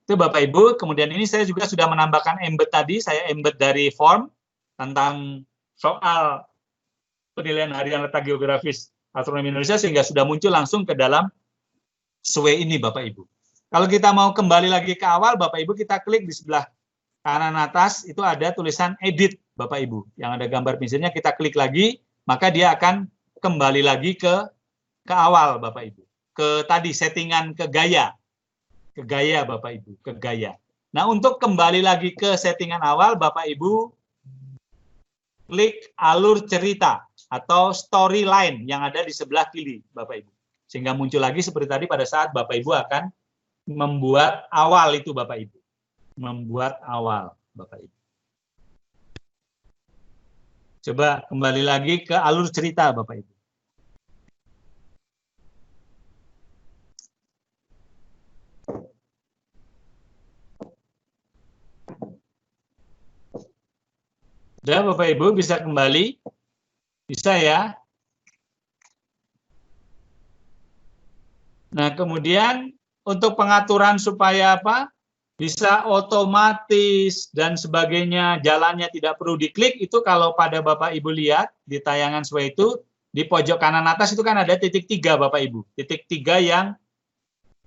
Itu Bapak Ibu. Kemudian ini saya juga sudah menambahkan embed tadi. Saya embed dari form tentang soal penilaian harian letak geografis astronomi Indonesia sehingga sudah muncul langsung ke dalam sway ini Bapak Ibu. Kalau kita mau kembali lagi ke awal Bapak Ibu kita klik di sebelah kanan atas itu ada tulisan edit Bapak Ibu. Yang ada gambar pensilnya kita klik lagi maka dia akan kembali lagi ke awal Bapak Ibu. Ke tadi settingan ke gaya Bapak Ibu, ke gaya. Nah, untuk kembali lagi ke settingan awal Bapak Ibu klik alur cerita atau storyline yang ada di sebelah kiri Bapak Ibu. Sehingga muncul lagi seperti tadi pada saat Bapak Ibu akan membuat awal itu Bapak Ibu. Membuat awal Bapak Ibu. Coba kembali lagi ke alur cerita Bapak Ibu. Sudah Bapak Ibu bisa kembali? Bisa ya? Nah, kemudian untuk pengaturan supaya apa? Bisa otomatis dan sebagainya, jalannya tidak perlu diklik, itu kalau pada Bapak Ibu lihat di tayangan sway itu, di pojok kanan atas itu kan ada titik 3 Bapak Ibu. Titik 3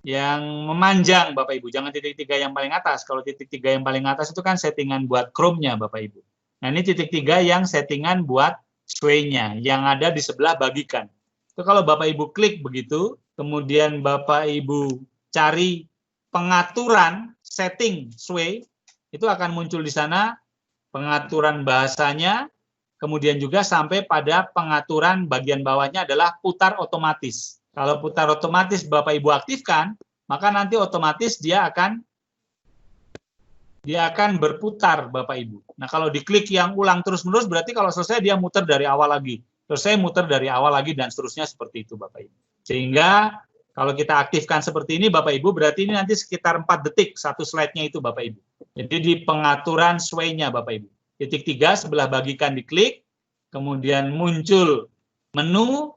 yang memanjang Bapak Ibu, jangan titik 3 yang paling atas. Kalau titik 3 yang paling atas itu kan settingan buat Chrome-nya Bapak Ibu. Nah, ini titik 3 yang settingan buat sway-nya, yang ada di sebelah bagikan. Itu kalau Bapak Ibu klik begitu, kemudian Bapak Ibu cari pengaturan setting sway, itu akan muncul di sana pengaturan bahasanya, kemudian juga sampai pada pengaturan bagian bawahnya adalah putar otomatis. Kalau putar otomatis Bapak Ibu aktifkan, maka nanti otomatis dia akan dia akan berputar Bapak Ibu. Nah, kalau diklik yang ulang terus-menerus berarti kalau selesai dia muter dari awal lagi. Selesai muter dari awal lagi dan seterusnya seperti itu Bapak Ibu. Sehingga kalau kita aktifkan seperti ini Bapak Ibu berarti ini nanti sekitar 4 detik satu slide-nya itu Bapak Ibu. Jadi di pengaturan sway-nya Bapak Ibu. Titik 3 sebelah bagikan diklik, kemudian muncul menu,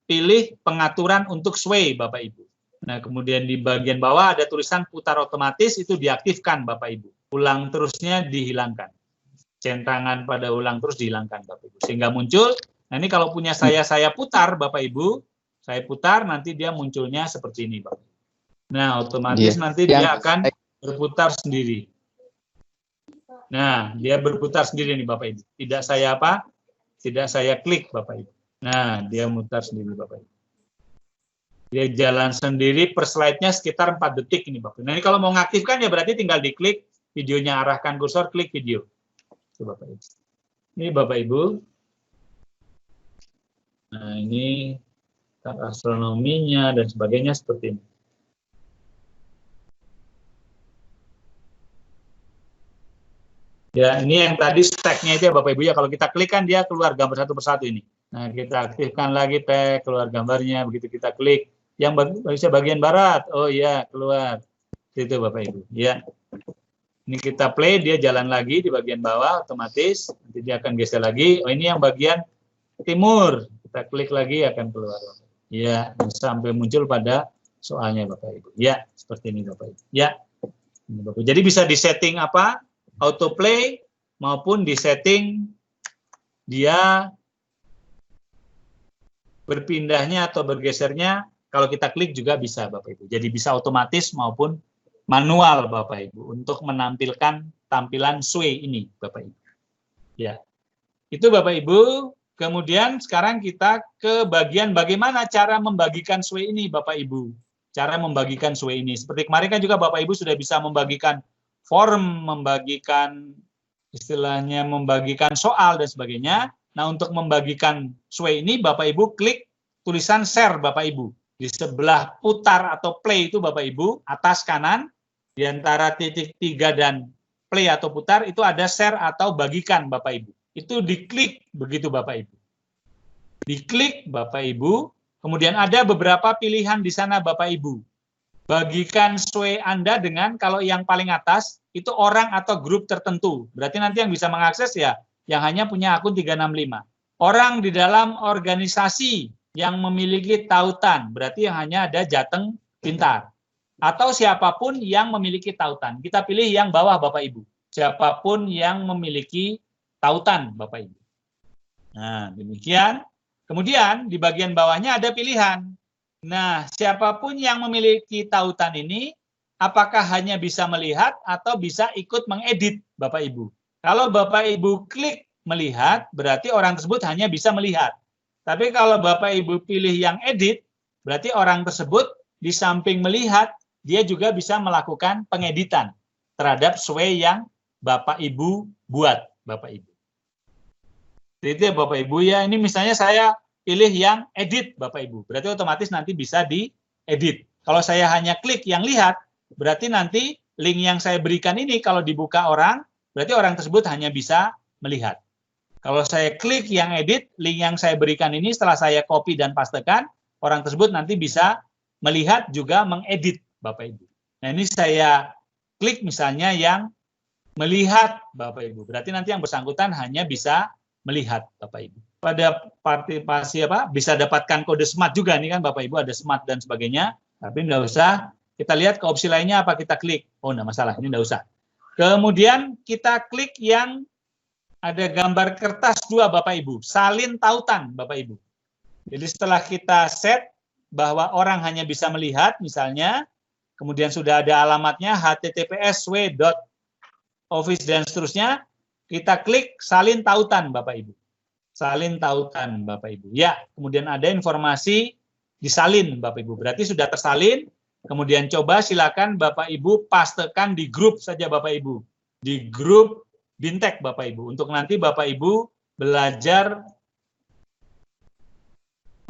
pilih pengaturan untuk sway Bapak Ibu. Nah, kemudian di bagian bawah ada tulisan putar otomatis, itu diaktifkan Bapak Ibu. Ulang terusnya dihilangkan. Centangan pada ulang terus dihilangkan Bapak Ibu. Sehingga muncul, nah ini kalau punya saya putar Bapak Ibu, saya putar nanti dia munculnya seperti ini Bapak. Nah, otomatis nanti dia akan berputar sendiri. Nah, dia berputar sendiri nih Bapak Ibu. Tidak saya apa? Tidak saya klik Bapak Ibu. Nah, dia mutar sendiri Bapak Ibu. Dia jalan sendiri per slide-nya sekitar 4 detik ini Bapak. Nah, ini kalau mau mengaktifkan ya berarti tinggal diklik videonya, arahkan kursor, klik video. Itu Bapak Ibu. Ini Bapak Ibu. Nah, ini astronominya dan sebagainya seperti ini. Ya, ini yang tadi stack-nya itu ya Bapak Ibu ya. Kalau kita klik kan dia keluar gambar satu persatu ini. Nah, kita aktifkan lagi tag, keluar gambarnya. Begitu kita klik, yang bisa bagian barat, oh iya keluar, itu Bapak Ibu. Ya, ini kita play, dia jalan lagi di bagian bawah, otomatis nanti dia akan geser lagi. Oh ini yang bagian timur, kita klik lagi akan keluar. Ya, sampai muncul pada soalnya Bapak Ibu. Ya, seperti ini Bapak Ibu. Ya, ini Bapak. Jadi bisa disetting apa? Autoplay maupun disetting dia berpindahnya atau bergesernya. Kalau kita klik juga bisa Bapak Ibu. Jadi bisa otomatis maupun manual Bapak Ibu untuk menampilkan tampilan sway ini Bapak Ibu. Ya. Itu Bapak Ibu. Kemudian sekarang kita ke bagian bagaimana cara membagikan sway ini Bapak Ibu. Cara membagikan sway ini. Seperti kemarin kan juga Bapak Ibu sudah bisa membagikan form, membagikan istilahnya membagikan soal dan sebagainya. Nah, untuk membagikan sway ini Bapak Ibu klik tulisan share Bapak Ibu. Di sebelah putar atau play itu Bapak Ibu, atas kanan, di antara titik 3 dan play atau putar, itu ada share atau bagikan Bapak Ibu. Itu diklik begitu Bapak Ibu. Diklik Bapak Ibu, kemudian ada beberapa pilihan di sana Bapak Ibu. Bagikan sway Anda dengan, kalau yang paling atas, itu orang atau grup tertentu. Berarti nanti yang bisa mengakses ya, yang hanya punya akun 365. Orang di dalam organisasi yang memiliki tautan, berarti yang hanya ada Jateng Pintar. Atau siapapun yang memiliki tautan. Kita pilih yang bawah Bapak Ibu. Siapapun yang memiliki tautan Bapak Ibu. Nah, demikian. Kemudian di bagian bawahnya ada pilihan. Nah, siapapun yang memiliki tautan ini, apakah hanya bisa melihat atau bisa ikut mengedit Bapak Ibu. Kalau Bapak Ibu klik melihat, berarti orang tersebut hanya bisa melihat. Tapi kalau Bapak Ibu pilih yang edit, berarti orang tersebut di samping melihat, dia juga bisa melakukan pengeditan terhadap sway yang Bapak Ibu buat, Bapak Ibu. Itu ya Bapak Ibu ya, ini misalnya saya pilih yang edit Bapak Ibu, berarti otomatis nanti bisa diedit. Kalau saya hanya klik yang lihat, berarti nanti link yang saya berikan ini kalau dibuka orang, berarti orang tersebut hanya bisa melihat. Kalau saya klik yang edit, link yang saya berikan ini setelah saya copy dan pastekan, orang tersebut nanti bisa melihat juga mengedit Bapak Ibu. Nah ini saya klik misalnya yang melihat Bapak Ibu. Berarti nanti yang bersangkutan hanya bisa melihat Bapak Ibu. Pada partisipasi apa bisa dapatkan kode smart juga nih kan Bapak Ibu, ada smart dan sebagainya. Tapi enggak usah. Kita lihat ke opsi lainnya apa kita klik. Oh enggak masalah, ini enggak usah. Kemudian kita klik yang ada gambar kertas 2 Bapak Ibu, salin tautan Bapak Ibu. Jadi setelah kita set bahwa orang hanya bisa melihat misalnya, kemudian sudah ada alamatnya https://sway.office dan seterusnya, kita klik salin tautan Bapak Ibu. Salin tautan Bapak Ibu. Ya, kemudian ada informasi disalin Bapak Ibu. Berarti sudah tersalin, kemudian coba silakan Bapak Ibu pastekan di grup saja Bapak Ibu. Di grup Bintek Bapak Ibu, untuk nanti Bapak Ibu belajar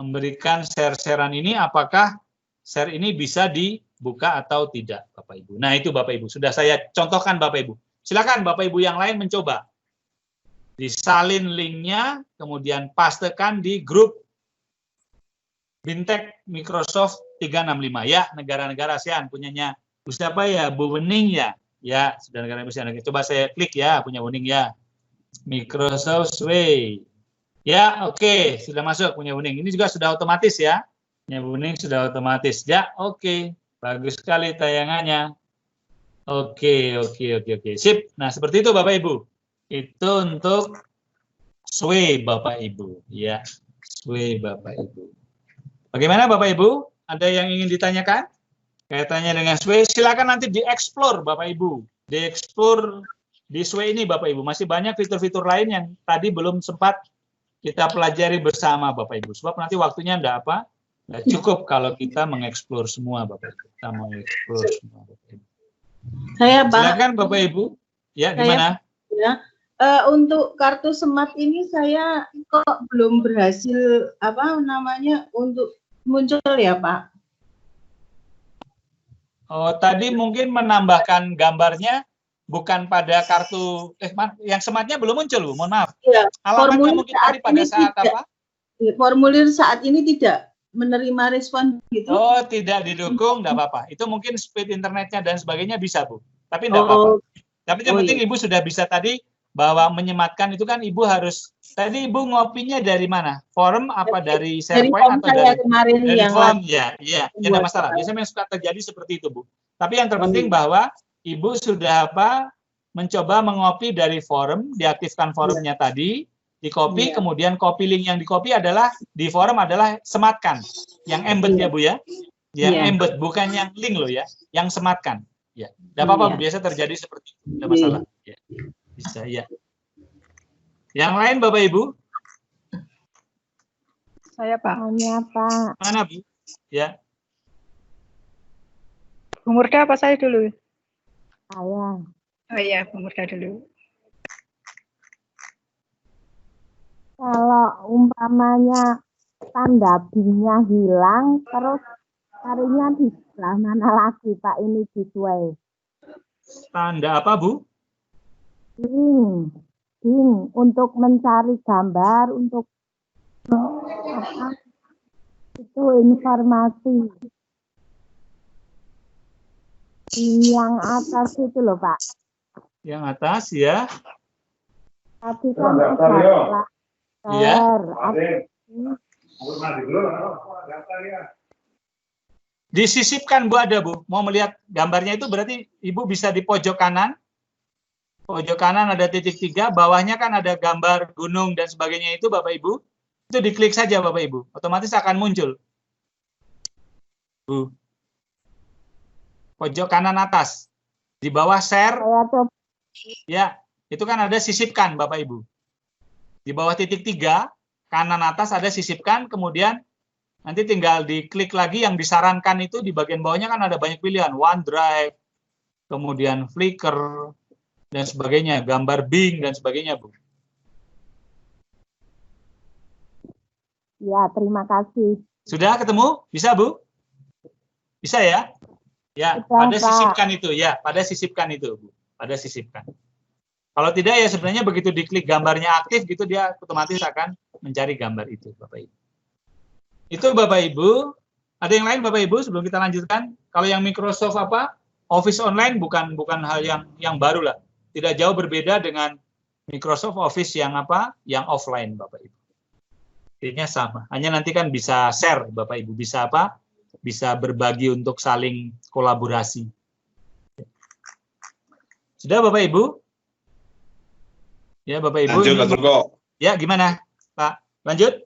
memberikan share-sharean ini, apakah share ini bisa dibuka atau tidak Bapak Ibu. Nah itu Bapak Ibu, sudah saya contohkan Bapak Ibu. Silakan Bapak Ibu yang lain mencoba. Disalin linknya, kemudian pastekan di grup Bintek Microsoft 365 ya, negara-negara ASEAN punyanya Bu siapa ya? Bu Wening ya. Ya, sudah negara ASEAN. Coba saya klik ya, punya Wening ya. Microsoft Sway. Ya, oke, sudah masuk punya Wening. Ini juga sudah otomatis ya. Punya Wening sudah otomatis. Ya, oke. Bagus sekali tayangannya. Oke. Sip. Nah, seperti itu Bapak Ibu. Itu untuk Sway Bapak Ibu, ya. Sway Bapak Ibu. Bagaimana Bapak Ibu? Ada yang ingin ditanyakan? Kaitannya dengan Sway, silakan nanti dieksplor Bapak Ibu. Dieksplor di Sway ini Bapak Ibu. Masih banyak fitur-fitur lain yang tadi belum sempat kita pelajari bersama Bapak Ibu. Sebab nanti waktunya enggak apa? Nggak cukup kalau kita mengeksplor semua Bapak Ibu. Kita mengeksplor semua Bapak Ibu. Saya Pak. Silakan Bapak Ibu. Ya, gimana? Ya, untuk kartu smart ini saya kok belum berhasil untuk muncul ya Pak. Oh, tadi mungkin menambahkan gambarnya bukan pada kartu yang smartnya belum muncul, Bu. Mohon maaf. Ya, Alamatnya mungkin tadi pada saat apa? Formulir saat ini tidak menerima respon gitu. Oh, tidak didukung, enggak apa-apa. Itu mungkin speed internetnya dan sebagainya bisa, Bu. Tapi enggak apa-apa. Tapi yang penting Ibu sudah bisa tadi bahwa menyematkan itu kan Ibu harus, tadi Ibu ngopinya dari mana? Forum apa dari SharePoint atau dari form? Ya, tidak masalah. Biasanya yang suka terjadi seperti itu, Bu. Tapi yang terpenting bahwa Ibu sudah mencoba mengopi dari forum, diaktifkan forumnya tadi, di-copy, kemudian copy link yang di-copy adalah di forum adalah sematkan. Yang embed ya Bu ya. Yang embed, bukan yang link loh ya, yang sematkan. Ya, tidak apa-apa, biasa terjadi seperti itu, tidak masalah. Ya. Bisa ya. Yang lain Bapak Ibu? Saya Pak. Hanya Pak. Mana Bu? Ya. Bu Murda apa saya dulu? Saya. Oh iya, Bu Murda dulu. Kalau umpamanya tanda BIN-nya hilang, terus carinya di sebelah mana lagi Pak ini di Sway? Tanda apa Bu? BIN untuk mencari gambar, untuk apa? Itu informasi. Yang atas itu loh Pak. Yang atas ya. Tadi kan sudah Iya. Disisipkan Bu, ada Bu. Mau melihat gambarnya itu berarti Ibu bisa di pojok kanan. Pojok kanan ada titik 3, bawahnya kan ada gambar gunung dan sebagainya itu Bapak Ibu. Itu diklik saja Bapak Ibu, otomatis akan muncul. Bu. Pojok kanan atas. Di bawah share. Ya, itu kan ada sisipkan Bapak Ibu. Di bawah titik 3, kanan atas ada sisipkan, kemudian nanti tinggal diklik lagi yang disarankan itu di bagian bawahnya kan ada banyak pilihan. OneDrive, kemudian Flickr, dan sebagainya. Gambar Bing, dan sebagainya, Bu. Ya, terima kasih. Sudah ketemu? Bisa, Bu? Bisa ya? Ya, pada sisipkan itu. Ya, pada sisipkan itu, Bu. Pada sisipkan. Kalau tidak ya sebenarnya begitu diklik gambarnya aktif gitu dia otomatis akan mencari gambar itu Bapak Ibu. Itu Bapak Ibu. Ada yang lain Bapak Ibu sebelum kita lanjutkan? Kalau yang Microsoft Office Online bukan hal yang baru lah. Tidak jauh berbeda dengan Microsoft Office yang yang offline Bapak Ibu. Intinya sama. Hanya nanti kan bisa share Bapak Ibu, bisa bisa berbagi untuk saling kolaborasi. Sudah Bapak Ibu? Ya Bapak Ibu. Lanjut, kok. Ya gimana Pak? Lanjut?